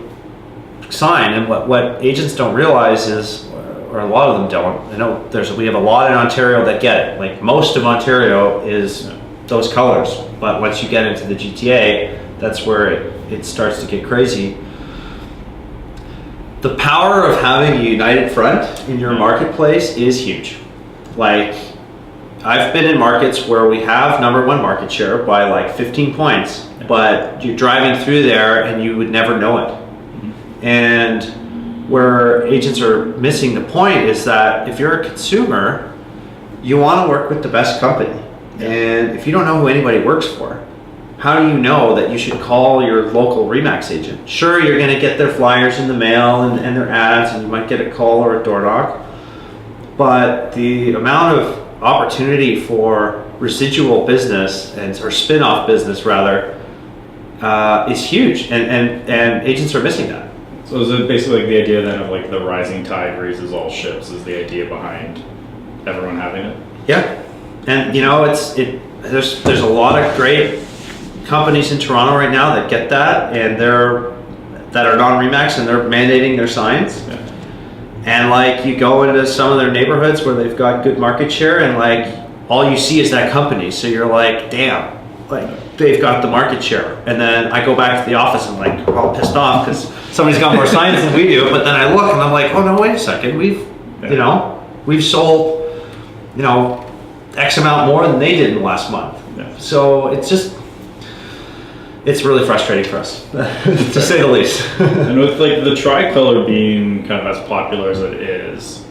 sign. And what agents don't realize is, or a lot of them don't, I know we have a lot in Ontario that get it. Like most of Ontario is those colors, but once you get into the GTA, that's where it starts to get crazy. The power of having a united front in your marketplace is huge. Like, I've been in markets where we have #1 market share by like 15 points, but you're driving through there and you would never know it. And where agents are missing the point is that if you're a consumer, you want to work with the best company. And if you don't know who anybody works for, how do you know that you should call your local Remax agent? Sure, you're going to get their flyers in the mail and their ads, and you might get a call or a door knock. But the amount of opportunity for residual business or spin-off business rather is huge, and agents are missing that. So is it basically like the idea then of like the rising tide raises all ships is the idea behind everyone having it? Yeah, and you know there's a lot of great companies in Toronto right now that get that, and that are non-Remax, and they're mandating their signs. Yeah. And like you go into some of their neighborhoods where they've got good market share, and like all you see is that company. So you're like, damn, like they've got the market share. And then I go back to the office and like all pissed off because somebody's got more signs than we do. But then I look and I'm like, oh no, wait a second, we've sold, X amount more than they did in the last month. Yeah. So it's really frustrating for us, to say the least. And with like the tricolor being kind of as popular as it is,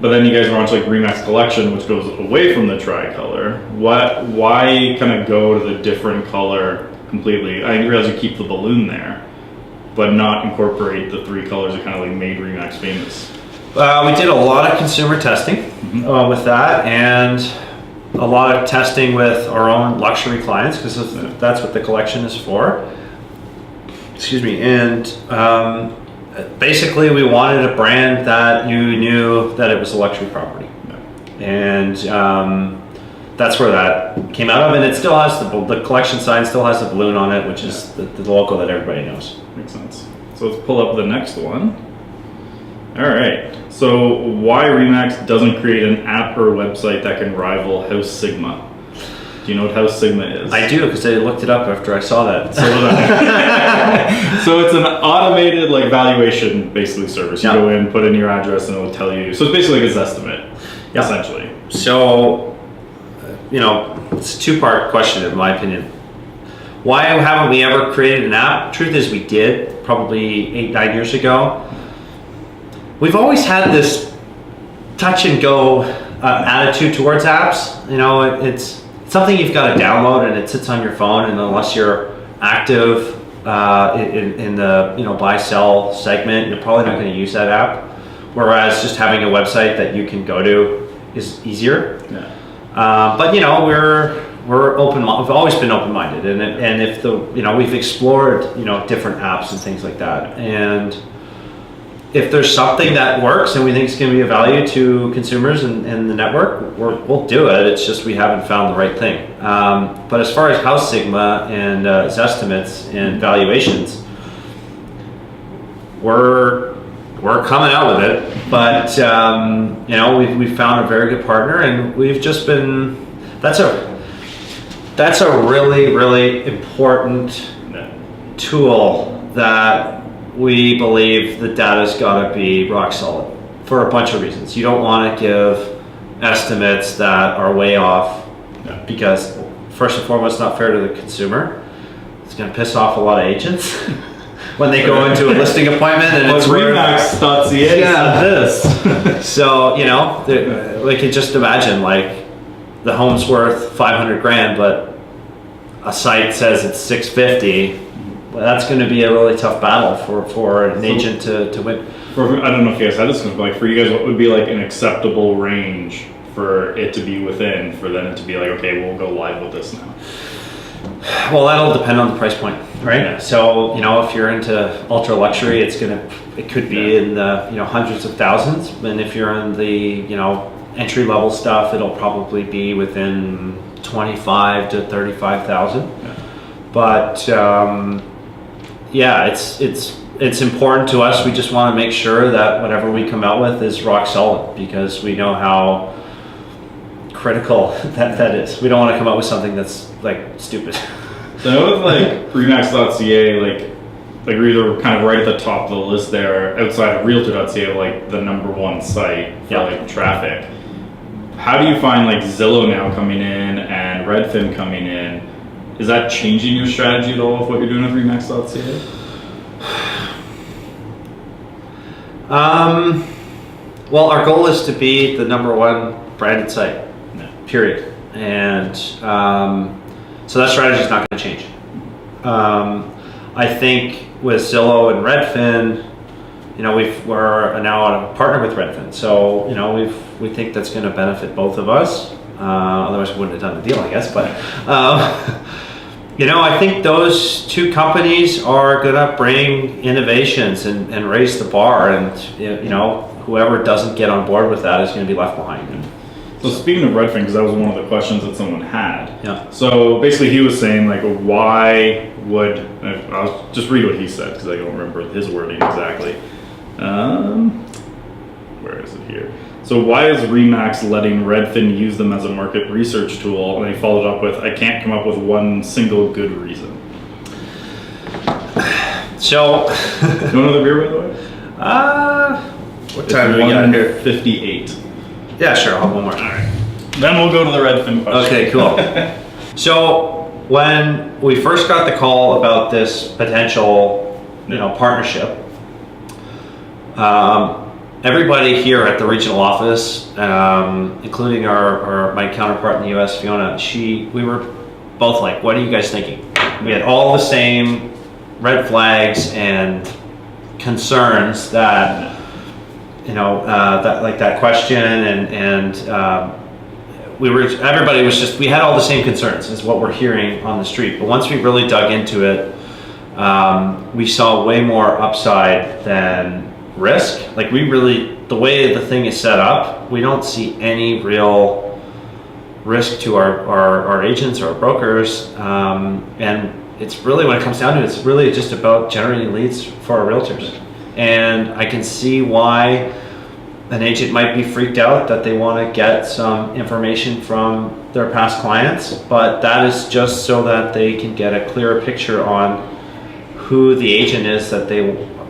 but then you guys launch like Remax Collection, which goes away from the tricolor. Why kind of go to the different color completely? I realize you keep the balloon there, but not incorporate the three colors that kind of like made Remax famous. We did a lot of consumer testing with that, and a lot of testing with our own luxury clients, because that's what the collection is for. Excuse me. And basically we wanted a brand that you knew that it was a luxury property. And that's where that came out of, and it still has the collection sign still has the balloon on it, which is the logo that everybody knows. Makes sense. So let's pull up the next one. All right. So why Remax doesn't create an app or website that can rival House Sigma? Do you know what House Sigma is? I do, because I looked it up after I saw that. So it's an automated like valuation basically service. You go in, put in your address, and it will tell you. So it's basically like a Zestimate, essentially. So, it's a two-part question in my opinion. Why haven't we ever created an app? Truth is, we did probably 8-9 years ago. We've always had this touch and go attitude towards apps. It's something you've got to download and it sits on your phone, and unless you're active in the buy sell segment, you're probably not going to use that app. Whereas just having a website that you can go to is easier. Yeah. But we're open. We've always been open-minded, and if we've explored different apps and things like that, and if there's something that works and we think is going to be of value to consumers and the network, we'll do it. It's just we haven't found the right thing. But as far as House Sigma and Zestimates and valuations, we're coming out with it. But we've found a very good partner, and we've just been. That's a really, really important tool that we believe the data's got to be rock solid for a bunch of reasons. You don't want to give estimates that are way off because, first and foremost, it's not fair to the consumer. It's going to piss off a lot of agents when they go into a listing appointment and it's Remax.ca. Yeah, this. So we can just imagine like the home's worth $500,000, but a site says it's $650,000. That's going to be a really tough battle for an agent to win. I don't know if you guys had this, but like for you guys, what would be like an acceptable range for it to be within, for them to be like, okay, we'll go live with this now? Well, that'll depend on the price point, right? Yeah. So if you're into ultra luxury, it could be in the hundreds of thousands, and if you're in the entry level stuff, it'll probably be within 25 to 35,000. Yeah. But it's important to us. We just want to make sure that whatever we come out with is rock solid, because we know how critical that is. We don't want to come up with something that's like stupid. So I know with like Remax.ca, like we're either kind of right at the top of the list there, outside of Realtor.ca, like the #1 site for like traffic. How do you find like Zillow now coming in and Redfin coming in? Is that changing your strategy at all of what you're doing with Remax.ca? Well, our goal is to be the #1 branded site, period. And so that strategy is not going to change. I think with Zillow and Redfin, you know, we're now a partner with Redfin, so you know we think that's going to benefit both of us. Otherwise, we wouldn't have done the deal, I guess. But you know, I think those two companies are going to bring innovations and raise the bar, and you know, whoever doesn't get on board with that is going to be left behind. So speaking of Redfin, because that was one of the questions that someone had. Yeah. So basically, he was saying like, why would I'll just read what he said because I don't remember his wording exactly. Where is it here? So why is Remax letting Redfin use them as a market research tool? And he followed up with, I can't come up with one single good reason. So, you want another beer, by the way? What time do we got here? 58. Yeah, sure. I'll have one more. All right. Then we'll go to the Redfin question. Okay, cool. So when we first got the call about this potential, you know, partnership, everybody here at the regional office, including my counterpart in the U.S., Fiona, we were both like, "What are you guys thinking?" We had all the same red flags and concerns that. You know, that question, and everybody was just, we had all the same concerns as what we're hearing on the street. But once we really dug into it, we saw way more upside than risk. Like the way the thing is set up, we don't see any real risk to our agents or our brokers. And it's really, when it comes down to it, it's really just about generating leads for our realtors. And I can see why an agent might be freaked out that they want to get some information from their past clients, but that is just so that they can get a clearer picture on who the agent is that they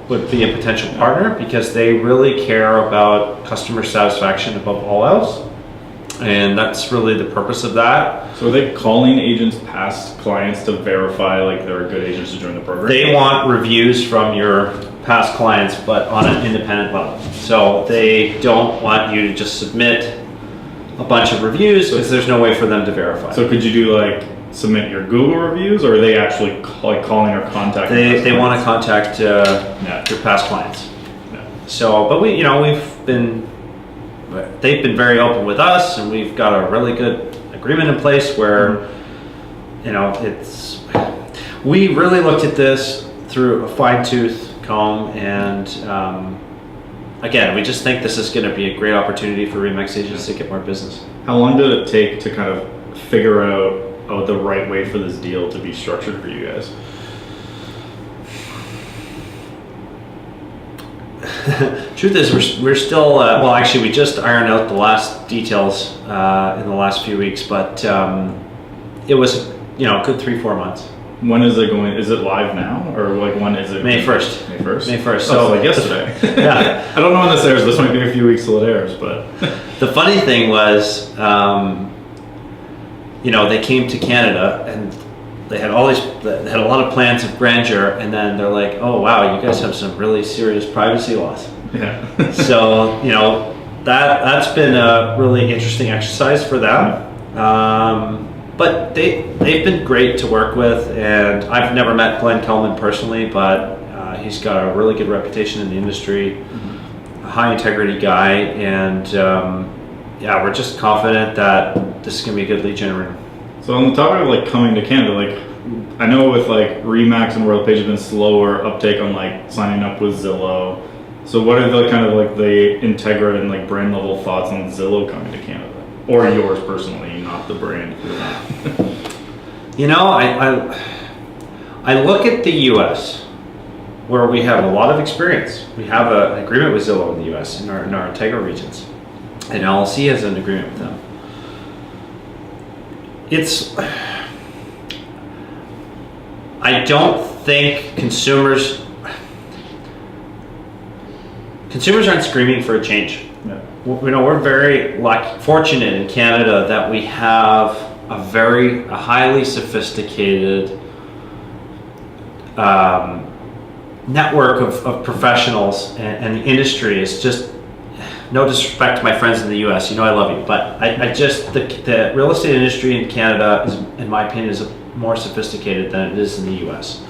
would be a potential partner, because they really care about customer satisfaction above all else. And that's really the purpose of that. So are they calling agents past clients to verify like they're good agents to join the program? They want reviews from your past clients, but on an independent level. So they don't want you to just submit a bunch of reviews because there's no way for them to verify. So could you do like submit your Google reviews, or are they actually calling or contacting? They want to contact your past clients. Yeah. So, but they've been very open with us, and we've got a really good agreement in place where, you know, we really looked at this through a fine-tooth comb, and again, we just think this is going to be a great opportunity for Remax agents to get more business. How long did it take to kind of figure out the right way for this deal to be structured for you guys? Truth is, we're still, well, actually, we just ironed out the last details in the last few weeks, but it was, you know, a good 3-4 months. When is it going? Is it live now, or like when is it? May 1st. May 1st. May 1st. So like yesterday. Yeah. I don't know when this airs. This might be a few weeks till it airs, but the funny thing was, you know, they came to Canada and they had they had a lot of plans of grandeur, and then they're like, "Oh wow, you guys have some really serious privacy laws." Yeah. So you know, that's been a really interesting exercise for them. But they've been great to work with, and I've never met Glenn Kelman personally, but he's got a really good reputation in the industry, a high integrity guy, and yeah, we're just confident that this is gonna be a good lead generator. So on the topic of like coming to Canada, like I know with like Remax and WorldPage have been slower uptake on like signing up with Zillow. So what are the kind of like the Integra and like brand level thoughts on Zillow coming to Canada? Or yours personally, not the brand. You know, I look at the U.S. where we have a lot of experience. We have an agreement with Zillow in the U.S. in our Integra regions, and LLC has an agreement with them. I don't think consumers aren't screaming for a change. Yeah. You know, we're very fortunate in Canada that we have a highly sophisticated network of professionals, and the industry is just, no disrespect to my friends in the US, you know I love you, but I just, the real estate industry in Canada is, in my opinion, is more sophisticated than it is in the US.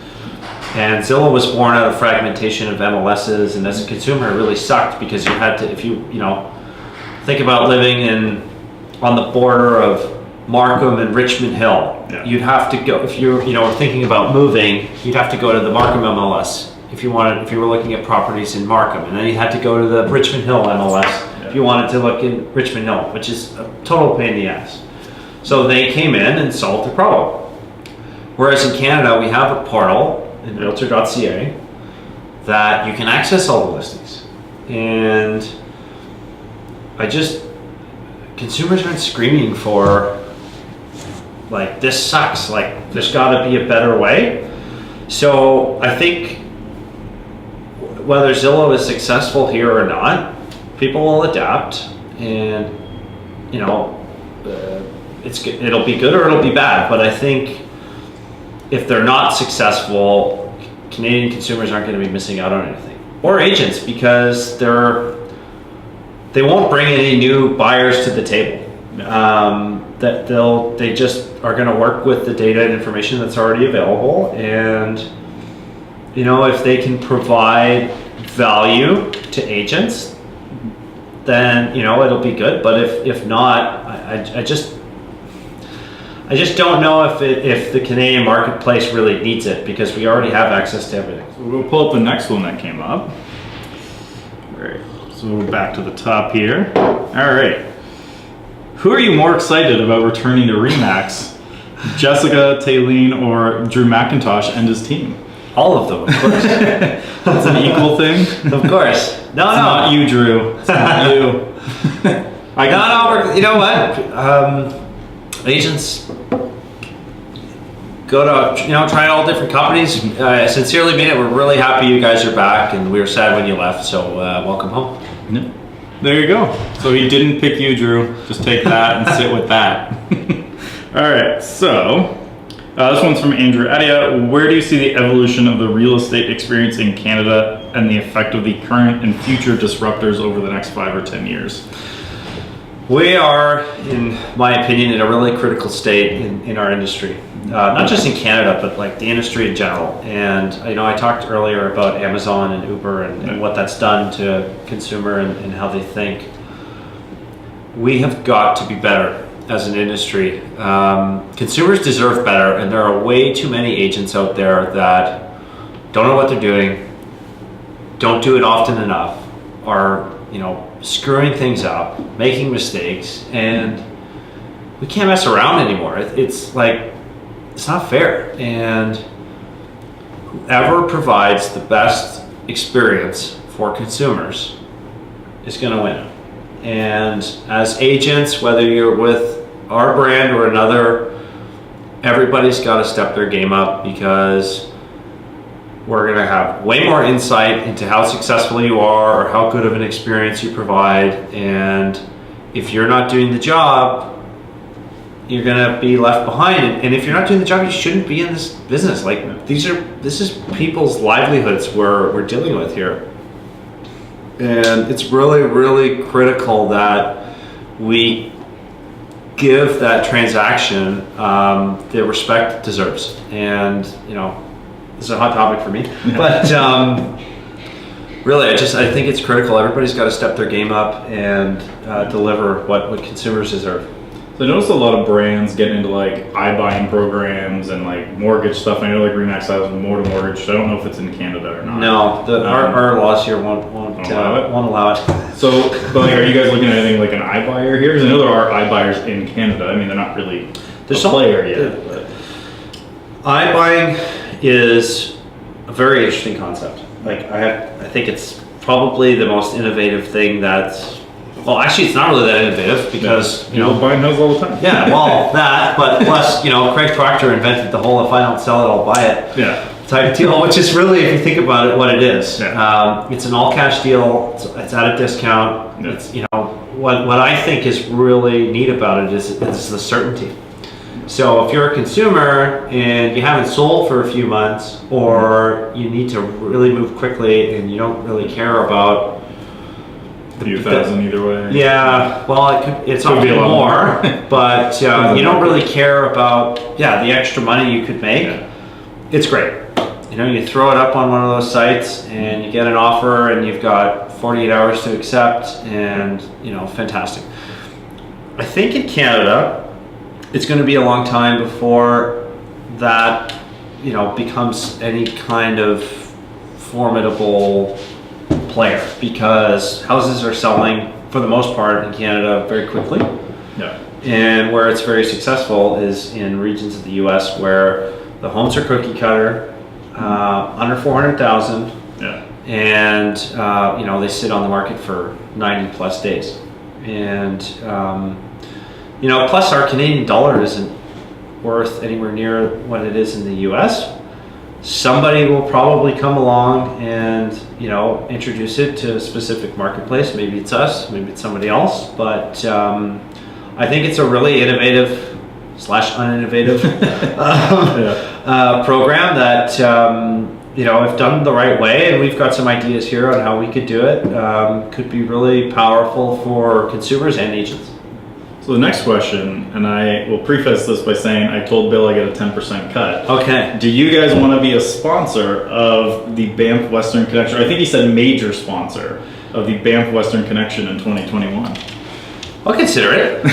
And Zillow was born out of fragmentation of MLSs, and as a consumer, it really sucked because you had to, if you think about living on the border of Markham and Richmond Hill, you'd have to go, if you're thinking about moving, you'd have to go to the Markham MLS if you were looking at properties in Markham, and then you had to go to the Richmond Hill MLS if you wanted to look in Richmond Hill, which is a total pain in the ass. So they came in and solved the problem. Whereas in Canada, we have a portal in realtor.ca that you can access all the listings. And consumers aren't screaming for, like, this sucks, like, there's gotta be a better way. So I think whether Zillow is successful here or not, people will adapt, and it'll be good or it'll be bad. But I think if they're not successful, Canadian consumers aren't going to be missing out on anything, or agents, because they won't bring any new buyers to the table. They just are going to work with the data and information that's already available, and if they can provide value to agents, then it'll be good. But if not, I just don't know if the Canadian marketplace really needs it, because we already have access to everything. So we'll pull up the next one that came up. All right, so we're back to the top here. All right, who are you more excited about returning to Remax? Jessica, Taylene, or Drew McIntosh and his team? All of them, of course. It's an equal thing? Of course. No. Not you, Drew. It's not you. No, you know what? Agents go to try all different companies. I sincerely mean it. We're really happy you guys are back, and we were sad when you left. So welcome home. Yeah. There you go. So he didn't pick you, Drew. Just take that and sit with that. All right. So this one's from Andrew Adia. Where do you see the evolution of the real estate experience in Canada and the effect of the current and future disruptors over the next 5 or 10 years? We are, in my opinion, in a really critical state in our industry. Not just in Canada, but like the industry in general. And I talked earlier about Amazon and Uber and what that's done to consumer and how they think. We have got to be better as an industry. Consumers deserve better, and there are way too many agents out there that don't know what they're doing, don't do it often enough, are screwing things up, making mistakes, and we can't mess around anymore. It's not fair. And whoever provides the best experience for consumers is going to win. And as agents, whether you're with our brand or another, everybody's got to step their game up, because we're going to have way more insight into how successful you are or how good of an experience you provide. And if you're not doing the job, you're going to be left behind. And if you're not doing the job, you shouldn't be in this business. This is people's livelihoods we're dealing with here. And it's really, really critical that we give that transaction the respect it deserves. And this is a hot topic for me, but really, I think it's critical. Everybody's got to step their game up and deliver what consumers deserve. So I noticed a lot of brands getting into like iBuying programs and like mortgage stuff. I know like Remax has more to mortgage. I don't know if it's in Canada or not. No, our laws here won't allow it. So, but are you guys looking at anything like an iBuyer here? Because I know there are iBuyers in Canada. I mean, they're not really a player yet. But iBuying is a very interesting concept. I think it's probably the most innovative thing that's. Well, actually, it's not really that innovative, because buying houses all the time. Yeah, well, that, but plus, Craig Proctor invented the whole "if I don't sell it, I'll buy it" type deal, which is really, if you think about it, what it is. It's an all-cash deal. It's at a discount. Yeah. It's what I think is really neat about it is the certainty. So if you're a consumer and you haven't sold for a few months, or you need to really move quickly and you don't really care about A few thousand either way. Yeah, well, it's Could be often a lot more, more. but you don't really care about the extra money you could make. Yeah. It's great. You know, you throw it up on one of those sites and you get an offer and you've got 48 hours to accept, and fantastic. I think in Canada, it's going to be a long time before that, becomes any kind of formidable player, because houses are selling for the most part in Canada very quickly. Yeah. And where it's very successful is in regions of the US where the homes are cookie cutter, under 400,000, Yeah. and they sit on the market for 90 plus days. And plus our Canadian dollar isn't worth anywhere near what it is in the US. Somebody will probably come along and introduce it to a specific marketplace. Maybe it's us, maybe it's somebody else, but I think it's a really innovative / uninnovative program that if done the right way, and we've got some ideas here on how we could do it, could be really powerful for consumers and agents. So the next question, and I will preface this by saying I told Bill I get a 10% cut. Okay. Do you guys want to be a sponsor of the Banff Western Connection? I think he said major sponsor of the Banff Western Connection in 2021. I'll consider it.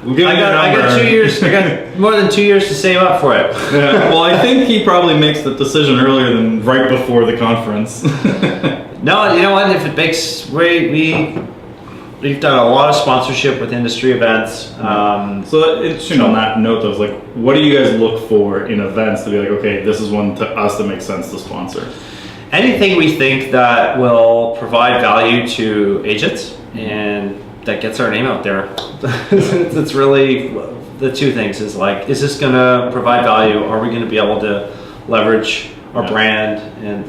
We'll give I got 2 years. I got more than 2 years to save up for it. Yeah, well, I think he probably makes the decision earlier than right before the conference. No, you know what? If it makes we've done a lot of sponsorship with industry events. So it's, on that note, though, like, what do you guys look for in events to be like, okay, this is one to us that makes sense to sponsor? Anything we think that will provide value to agents and that gets our name out there. It's really the two things is like, is this going to provide value? Are we going to be able to leverage our brand? And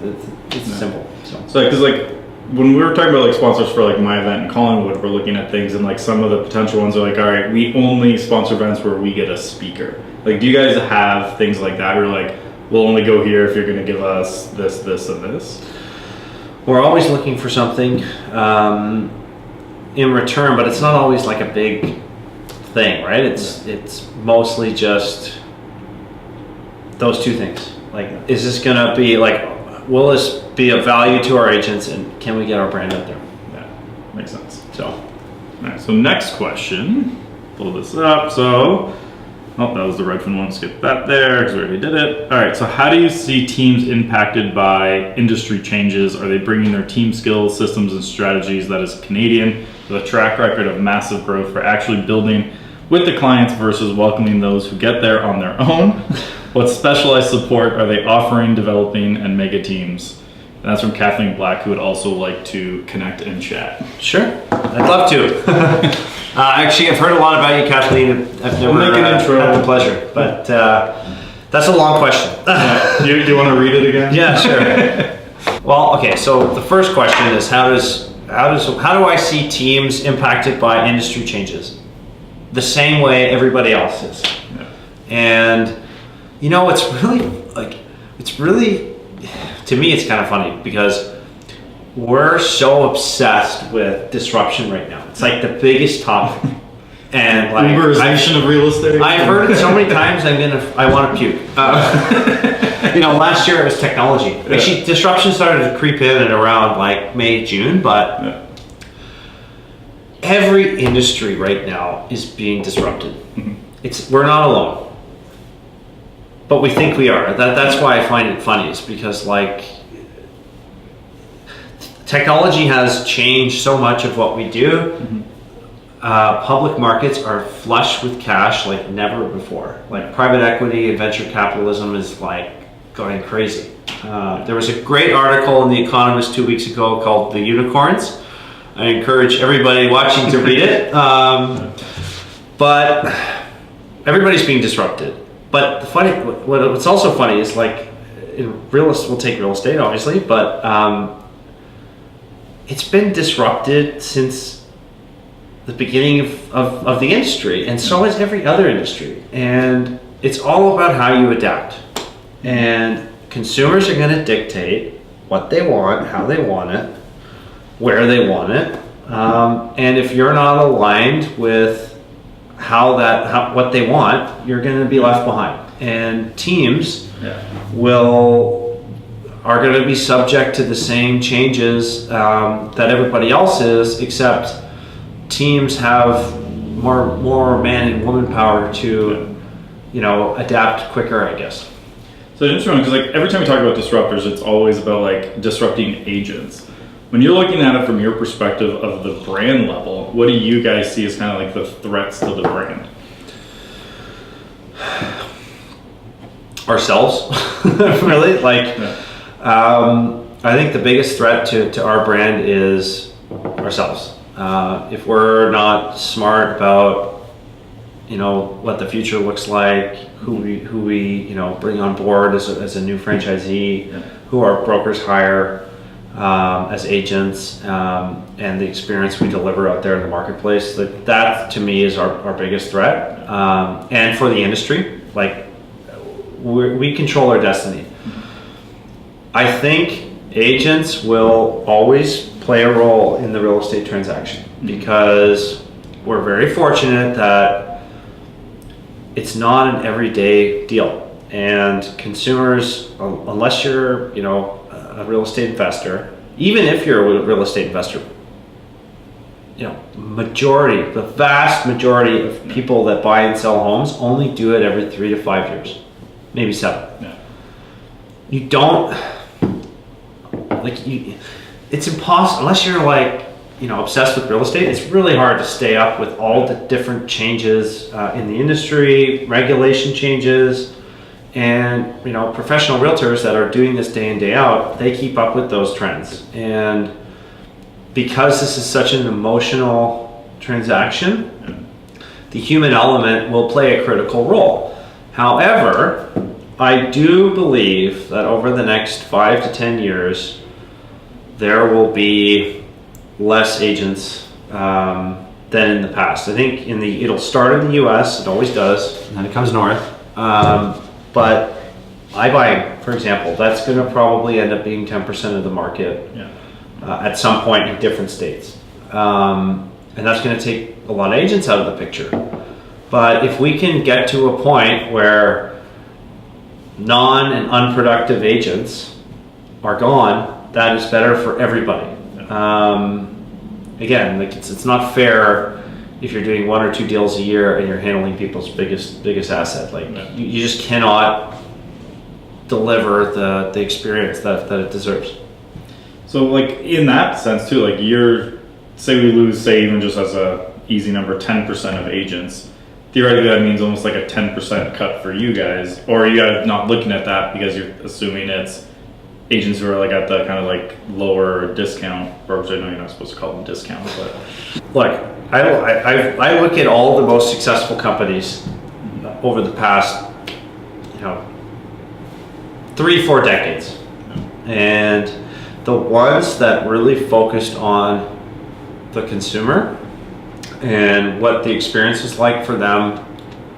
it's simple. So, because like, when we were talking about like sponsors for like my event in Collingwood, we're looking at things, and like some of the potential ones are like, all right, we only sponsor events where we get a speaker. Like, do you guys have things like that? Or like, we'll only go here if you're going to give us this, this, and this? We're always looking for something in return, but it's not always like a big thing, right? It's mostly just those two things. Like, is this going to be like, will this be of value to our agents, and can we get our brand out there? Yeah, makes sense. So, all right, so next question, pull this up. So, oh, that was the Redfin one. Skip that there because we already did it. All right, so how do you see teams impacted by industry changes? Are they bringing their team skills, systems, and strategies that is Canadian with a track record of massive growth for actually building with the clients versus welcoming those who get there on their own? What specialized support are they offering, developing, and mega teams? And that's from Kathleen Black, who would also like to connect and chat. sure, I'd love to. Actually, I've heard a lot about you, Kathleen. I've never make an intro. had the pleasure, but that's a long question. Do you want to read it again? Yeah, sure. Well, okay. So the first question is how do I see teams impacted by industry changes? The same way everybody else is. Yeah. And it's really to me it's kind of funny because we're so obsessed with disruption right now. It's like the biggest topic. And like Uberization of real estate. I've heard it so many times I want to puke. Last year it was technology. Actually, disruption started to creep in at around like May, June, but every industry right now is being disrupted. Mm-hmm. We're not alone. But we think we are. That's why I find it funny, is because like technology has changed so much of what we do. Mm-hmm. Public markets are flush with cash like never before. Like private equity and venture capitalism is like going crazy. There was a great article in The Economist 2 weeks ago called "The Unicorns." I encourage everybody watching to read it. But everybody's being disrupted. But what's also funny is like we'll take real estate obviously, but it's been disrupted since the beginning of the industry, and so is every other industry. And it's all about how you adapt. And consumers are going to dictate what they want, how they want it. where they want it. And if you're not aligned with what they want, you're going to be left behind. And teams are going to be subject to the same changes that everybody else is, except teams have more man and woman power to, adapt quicker, I guess. So it's interesting because like every time we talk about disruptors, it's always about like disrupting agents. When you're looking at it from your perspective of the brand level, what do you guys see as kind of like the threats to the brand? Ourselves, really. I think the biggest threat to our brand is ourselves. If we're not smart about what the future looks like, who we bring on board as a new franchisee, who our brokers hire as agents, and the experience we deliver out there in the marketplace, that to me is our biggest threat. And for the industry, we control our destiny. I think agents will always play a role in the real estate transaction because we're very fortunate that it's not an everyday deal, and consumers, unless you're a real estate investor, even if you're a real estate investor, the vast majority of people that buy and sell homes only do it every 3 to 5 years, maybe 7. Yeah. You don't it's impossible unless you're obsessed with real estate. It's really hard to stay up with all the different changes in the industry, regulation changes, and professional realtors that are doing this day in, day out, they keep up with those trends. And because this is such an emotional transaction, the human element will play a critical role. However, I do believe that over the next 5 to 10 years, there will be less agents than in the past. I think it'll start in the US, it always does, and then it comes north. But iBuying, for example, that's going to probably end up being 10% of the market at some point in different states. And that's going to take a lot of agents out of the picture. But if we can get to a point where non and unproductive agents are gone, that is better for everybody. Again, it's not fair if you're doing 1 or 2 deals a year and you're handling people's biggest asset. You just cannot deliver the experience that it deserves. So in that sense too, say we lose, even just as a easy number, 10% of agents, theoretically that means almost like a 10% cut for you guys, or you guys not looking at that because you're assuming it's agents who are at the kind of lower discount, or which I know you're not supposed to call them discounts, but look, I look at all the most successful companies over the past 3-4 decades, and the ones that really focused on the consumer and what the experience is like for them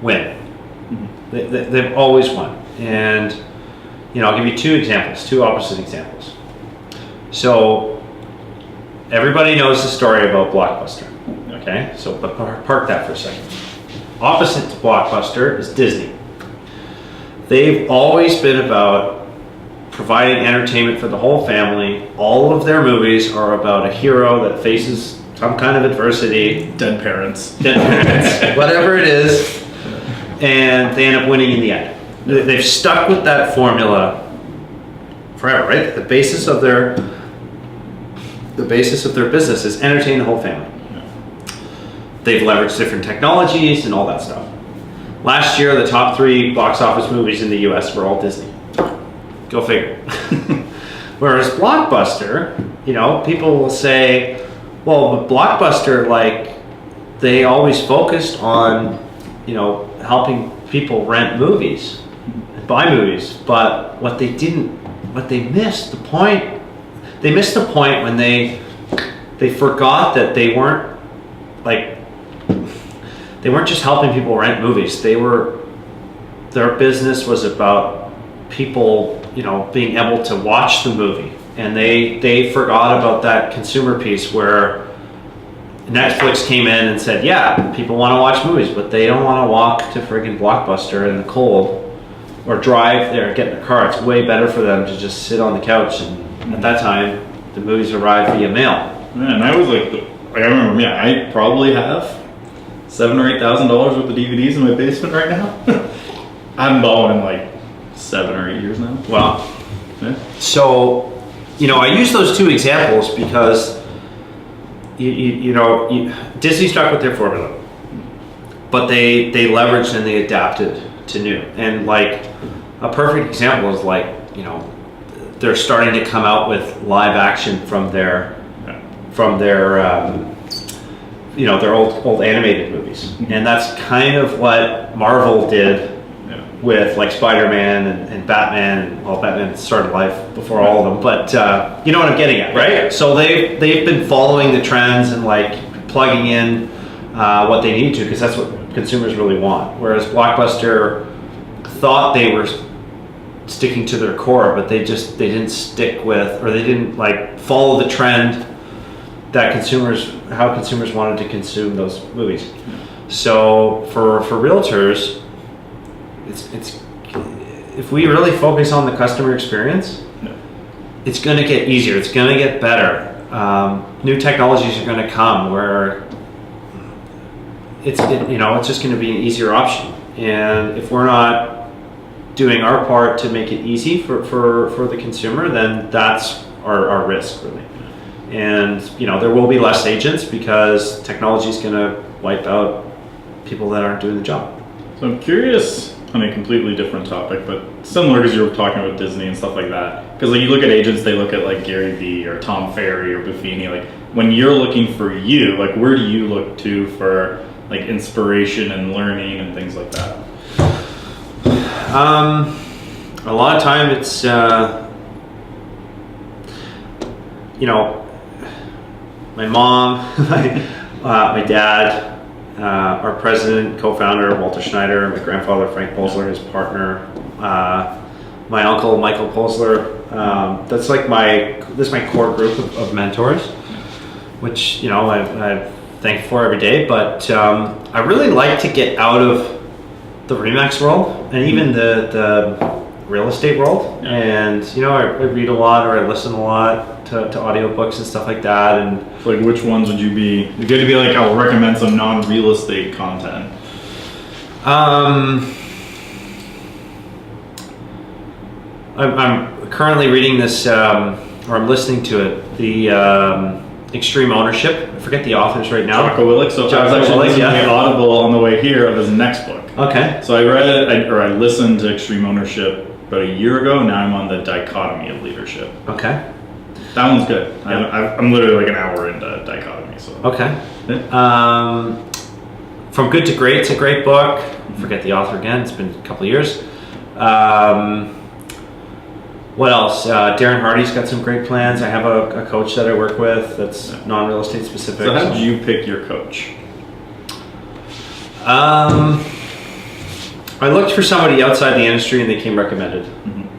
win. They've always won. And I'll give you 2 opposite examples. So everybody knows the story about Blockbuster. Okay, so but park that for a second. Opposite to Blockbuster is Disney. They've always been about providing entertainment for the whole family. All of their movies are about a hero that faces some kind of adversity. dead parents, whatever it is, and they end up winning in the end. They've stuck with that formula forever, right? The basis of their business is entertain the whole family. They've leveraged different technologies and all that stuff. Last year, the top 3 box office movies in the US were all Disney. Go figure. Whereas Blockbuster, people will say, well, but Blockbuster, they always focused on, helping people rent movies and buy movies. But they missed the point. They missed the point when they forgot that they weren't just helping people rent movies. Their business was about people, being able to watch the movie and they forgot about that consumer piece where Netflix came in and said, yeah, people want to watch movies, but they don't want to walk to friggin' Blockbuster in the cold or drive there and get in a car. It's way better for them to just sit on the couch, and at that time, the movies arrived via mail. Yeah, and I was like I remember, I probably have $7,000 or $8,000 worth of DVDs in my basement right now. I haven't bought one in like 7 or 8 years now. Wow. Yeah. So, I use those two examples because, Disney stuck with their formula, but they leveraged and they adapted to new. And like a perfect example is like, they're starting to come out with live action from their their old animated movies, and that's kind of what Marvel did with like Spider-Man and Batman. And, well, Batman started life before all of them, but you know what I'm getting at, right? So they've been following the trends and like plugging in what they need to, because that's what consumers really want. Whereas Blockbuster thought they were sticking to their core, but they didn't stick with, or they didn't like follow the trend that how consumers wanted to consume those movies. So for realtors, it's if we really focus on the customer experience, it's going to get easier. It's going to get better. New technologies are going to come where it's just going to be an easier option. And if we're not doing our part to make it easy for the consumer, then that's our risk, really. And there will be less agents because technology is going to wipe out people that aren't doing the job. So I'm curious on a completely different topic, but similar, because you were talking about Disney and stuff like that. Because like you look at agents, they look at like Gary Vee or Tom Ferry or Buffini. Like when you're looking for you, like where do you look to for like inspiration and learning and things like that? A lot of time it's my mom, my dad, our president, co-founder Walter Schneider, my grandfather Frank Posler, his partner, my uncle Michael Posler. That's like this is my core group of mentors, which I'm thankful for every day. But I really like to get out of the Remax world and even the real estate world. And I read a lot, or I listen a lot to audiobooks and stuff like that. And so like which ones would you be, you're going to be like, I'll recommend some non-real estate content? I'm currently reading this, or I'm listening to it, the Extreme Ownership. I forget the authors right now. Jocko Willink. So I was actually listening to the Audible on the way here of his next book. Okay. So I read it, I listened to Extreme Ownership about a year ago. Now I'm on the Dichotomy of Leadership. Okay. That one's good. Yeah. I'm literally like an hour into Dichotomy. So. Okay. From Good to Great, it's a great book. I forget the author again. It's been a couple of years. What else? Darren Hardy's got some great plans. I have a coach that I work with that's non-real estate specific. So how did you pick your coach? I looked for somebody outside the industry, and they came recommended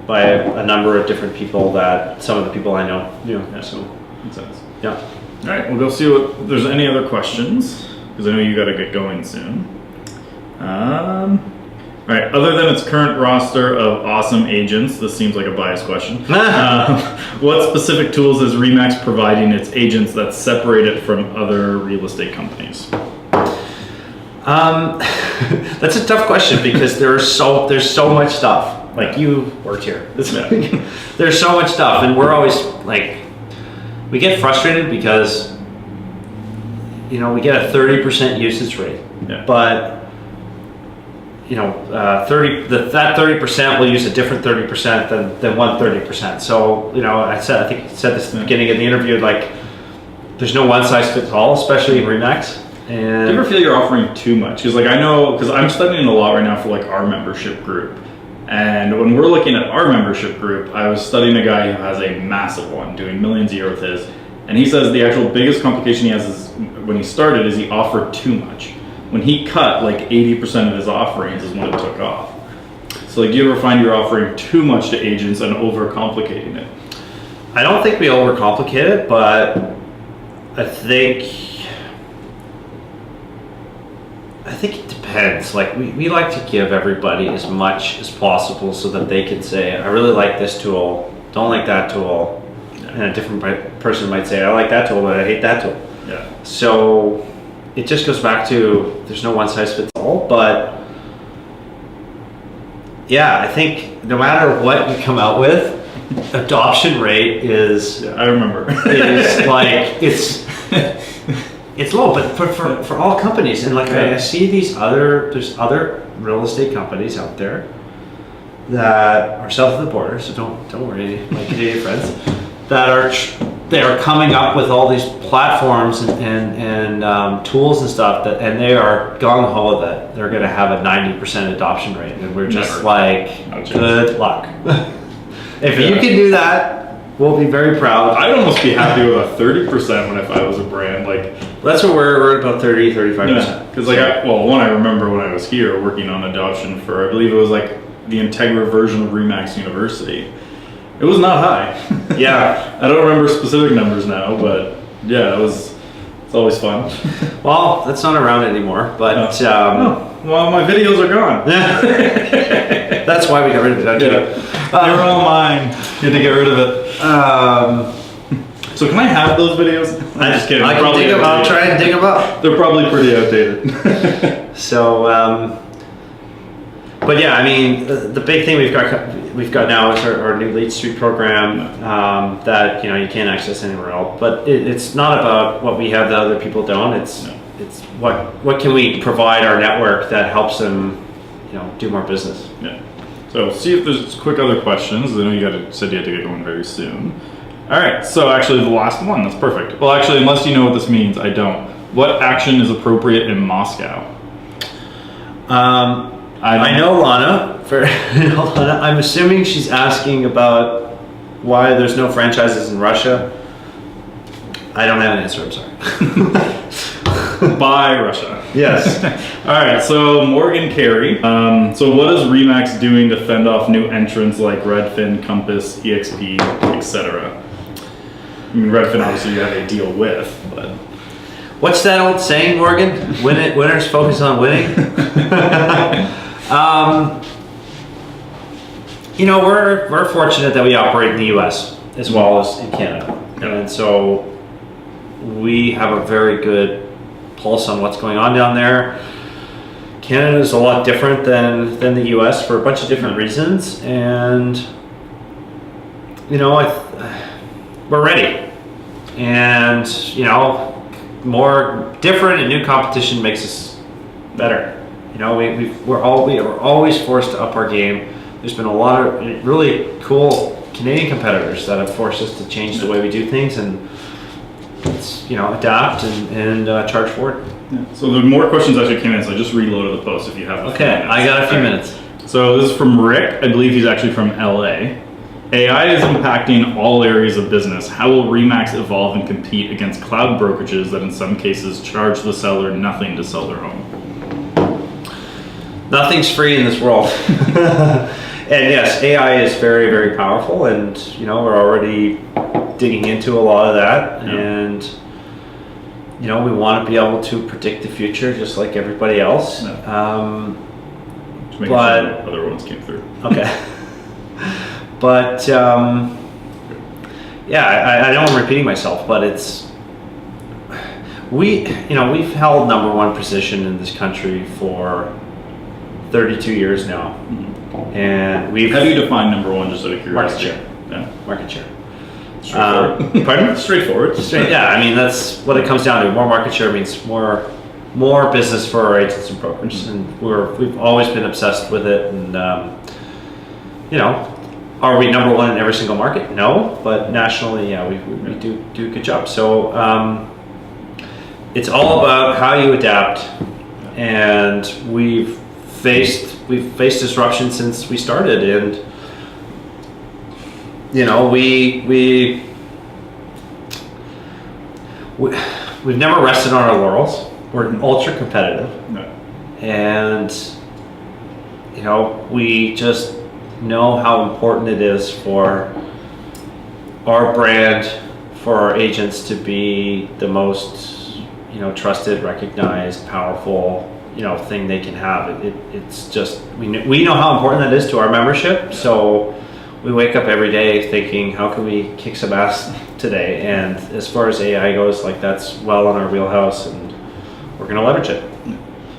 by a number of different people that some of the people I know knew. Yeah. So Makes sense. yeah. All right, we'll go see if there's any other questions, because I know you got to get going soon. All right, other than its current roster of awesome agents, this seems like a biased question. What specific tools is Remax providing its agents that separate it from other real estate companies? That's a tough question because there's so much stuff. Like, you worked here. There's so much stuff, and we're always like, we get frustrated because we get a 30% usage rate, but that 30% will use a different 30% than one 30%. So I think I said this at the beginning of the interview, like there's no one size fits all, especially in Remax. And do you ever feel you're offering too much? Because like I know, because I'm studying a lot right now for like our membership group, and when we're looking at our membership group, I was studying a guy who has a massive one, doing millions a year with his, and he says the actual biggest complication he has is when he started is he offered too much. When he cut like 80% of his offerings is when it took off. So like, do you ever find you're offering too much to agents and overcomplicating it? I don't think we overcomplicate it, but I think it depends. Like we like to give everybody as much as possible so that they can say, I really like this tool, don't like that tool. And a different person might say, I like that tool, but I hate that tool. Yeah. So it just goes back to, there's no one size fits all, but yeah, I think no matter what you come out with, adoption rate is, I remember, is like, it's low, but for all companies, and like I see there's other real estate companies out there that are south of the border, so don't worry, my Canadian friends, they are coming up with all these platforms and tools and stuff and they are gung ho that they're going to have a 90% adoption rate, and we're just good luck. If you can do that, we'll be very proud. I'd almost be happy with a 30% if I was a brand. Like that's what we're about 35%. Because I remember when I was here working on adoption for, I believe it was like the INTEGRA version of Remax University. It was not high. Yeah. I don't remember specific numbers now, but yeah, it's always fun. Well, that's not around anymore, but well, my videos are gone. That's why we got rid of it. They were all mine. You had to get rid of it. So can I have those videos? I'm just kidding. I'll try and dig them up. They're probably pretty outdated. So, but yeah, I mean, the big thing we've got now is our new Lead Street program that you can't access anywhere else. But it's not about what we have that other people don't. It's what can we provide our network that helps them do more business. Yeah. So see if there's quick other questions. I know you said you had to get going very soon. All right. So actually, the last one. That's perfect. Well, actually, unless you know what this means, I don't. What action is appropriate in Moscow? I know Lana. I'm assuming she's asking about why there's no franchises in Russia. I don't have an answer. I'm sorry. By Russia. Yes. All right. So Morgan Carey. So what is Remax doing to fend off new entrants like Redfin, Compass, EXP, etc.? I mean, Redfin obviously you have a deal with, but what's that old saying, Morgan? Winners focus on winning. We're fortunate that we operate in the U.S. as well as in Canada, and so we have a very good pulse on what's going on down there. Canada is a lot different than the U.S. for a bunch of different reasons, and we're ready. And more different and new competition makes us better. We're always forced to up our game. There's been a lot of really cool Canadian competitors that have forced us to change the way we do things and adapt and charge forward. Yeah. So the more questions actually came in, so I just reloaded the post if you have a few minutes. I got a few minutes. So this is from Rick. I believe he's actually from LA. AI is impacting all areas of business. How will Remax evolve and compete against cloud brokerages that in some cases charge the seller nothing to sell their home? Nothing's free in this world. And yes, AI is very, very powerful, and we're already digging into a lot of that. Yeah. And we want to be able to predict the future just like everybody else. Yeah. But sure other ones came through. Okay. But I know I'm repeating myself, but we've held #1 position in this country for 32 years now. Mm-hmm. And how do you define #1, just out of curiosity? Market share. Yeah. Market share. Straightforward. Pardon? Straightforward. Yeah, I mean that's what it comes down to. More market share means more business for our agents and brokers, and we've always been obsessed with it. And are we #1 in every single market? No, but nationally, yeah, we do a good job. So it's all about how you adapt, and we've faced disruption since we started, and we've never rested on our laurels. We're ultra competitive, and we just know how important it is for our brand for our agents to be the most, trusted, recognized, powerful, thing they can have. It's just, we know how important that is to our membership. So we wake up every day thinking, how can we kick some ass today? And as far as AI goes, like, that's well in our wheelhouse, and we're going to leverage it.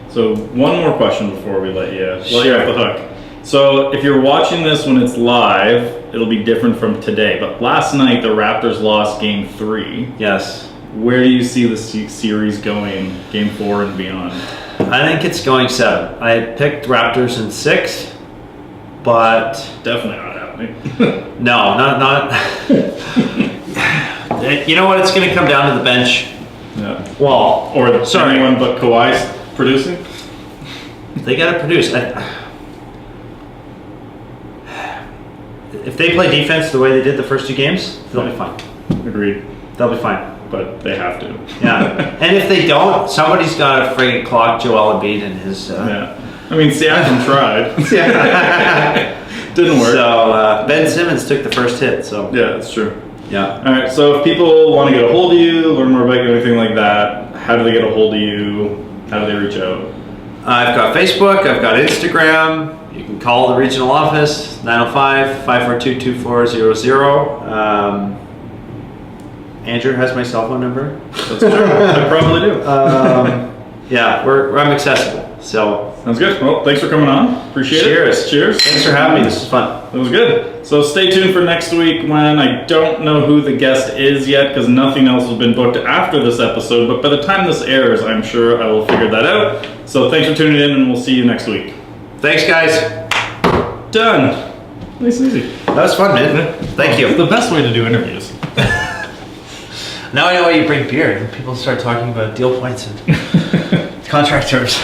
So one more question before we let you off Sure. the hook. So if you're watching this when it's live, it'll be different from today. But last night, the Raptors lost Game 3. Yes. Where do you see the series going, Game 4 and beyond? I think it's going 7. I had picked Raptors in 6, but Definitely not happening. no, not. You know what? It's going to come down to the bench. Yeah. Well, Or sorry. anyone but Kawhi producing? They got to produce. If they play defense the way they did the first 2 games, they'll be fine. Agreed. They'll be fine. But they have to. Yeah. And if they don't, somebody's got to friggin' clock Joel Embiid in his. Yeah. I mean, Siakam tried. Didn't work. So Ben Simmons took the first hit. So Yeah, that's true. yeah. All right, so if people want to get a hold of you, learn more about you, anything like that, how do they get a hold of you? How do they reach out? I've got Facebook. I've got Instagram. You can call the regional office 905-542-2400. Andrew has my cell phone number. That's true. I probably do. Yeah, I'm accessible. So Sounds good. Well, thanks for coming on. Appreciate Cheers. it. Cheers. thanks for having me. This is fun. That was good. So stay tuned for next week when I don't know who the guest is yet because nothing else has been booked after this episode. But by the time this airs, I'm sure I will figure that out. So thanks for tuning in, and we'll see you next week. Thanks, guys. Done. Nice and easy. That was fun, man. Thank you. It's the best way to do interviews. Now I know why you bring beer. People start talking about deal points and contract terms.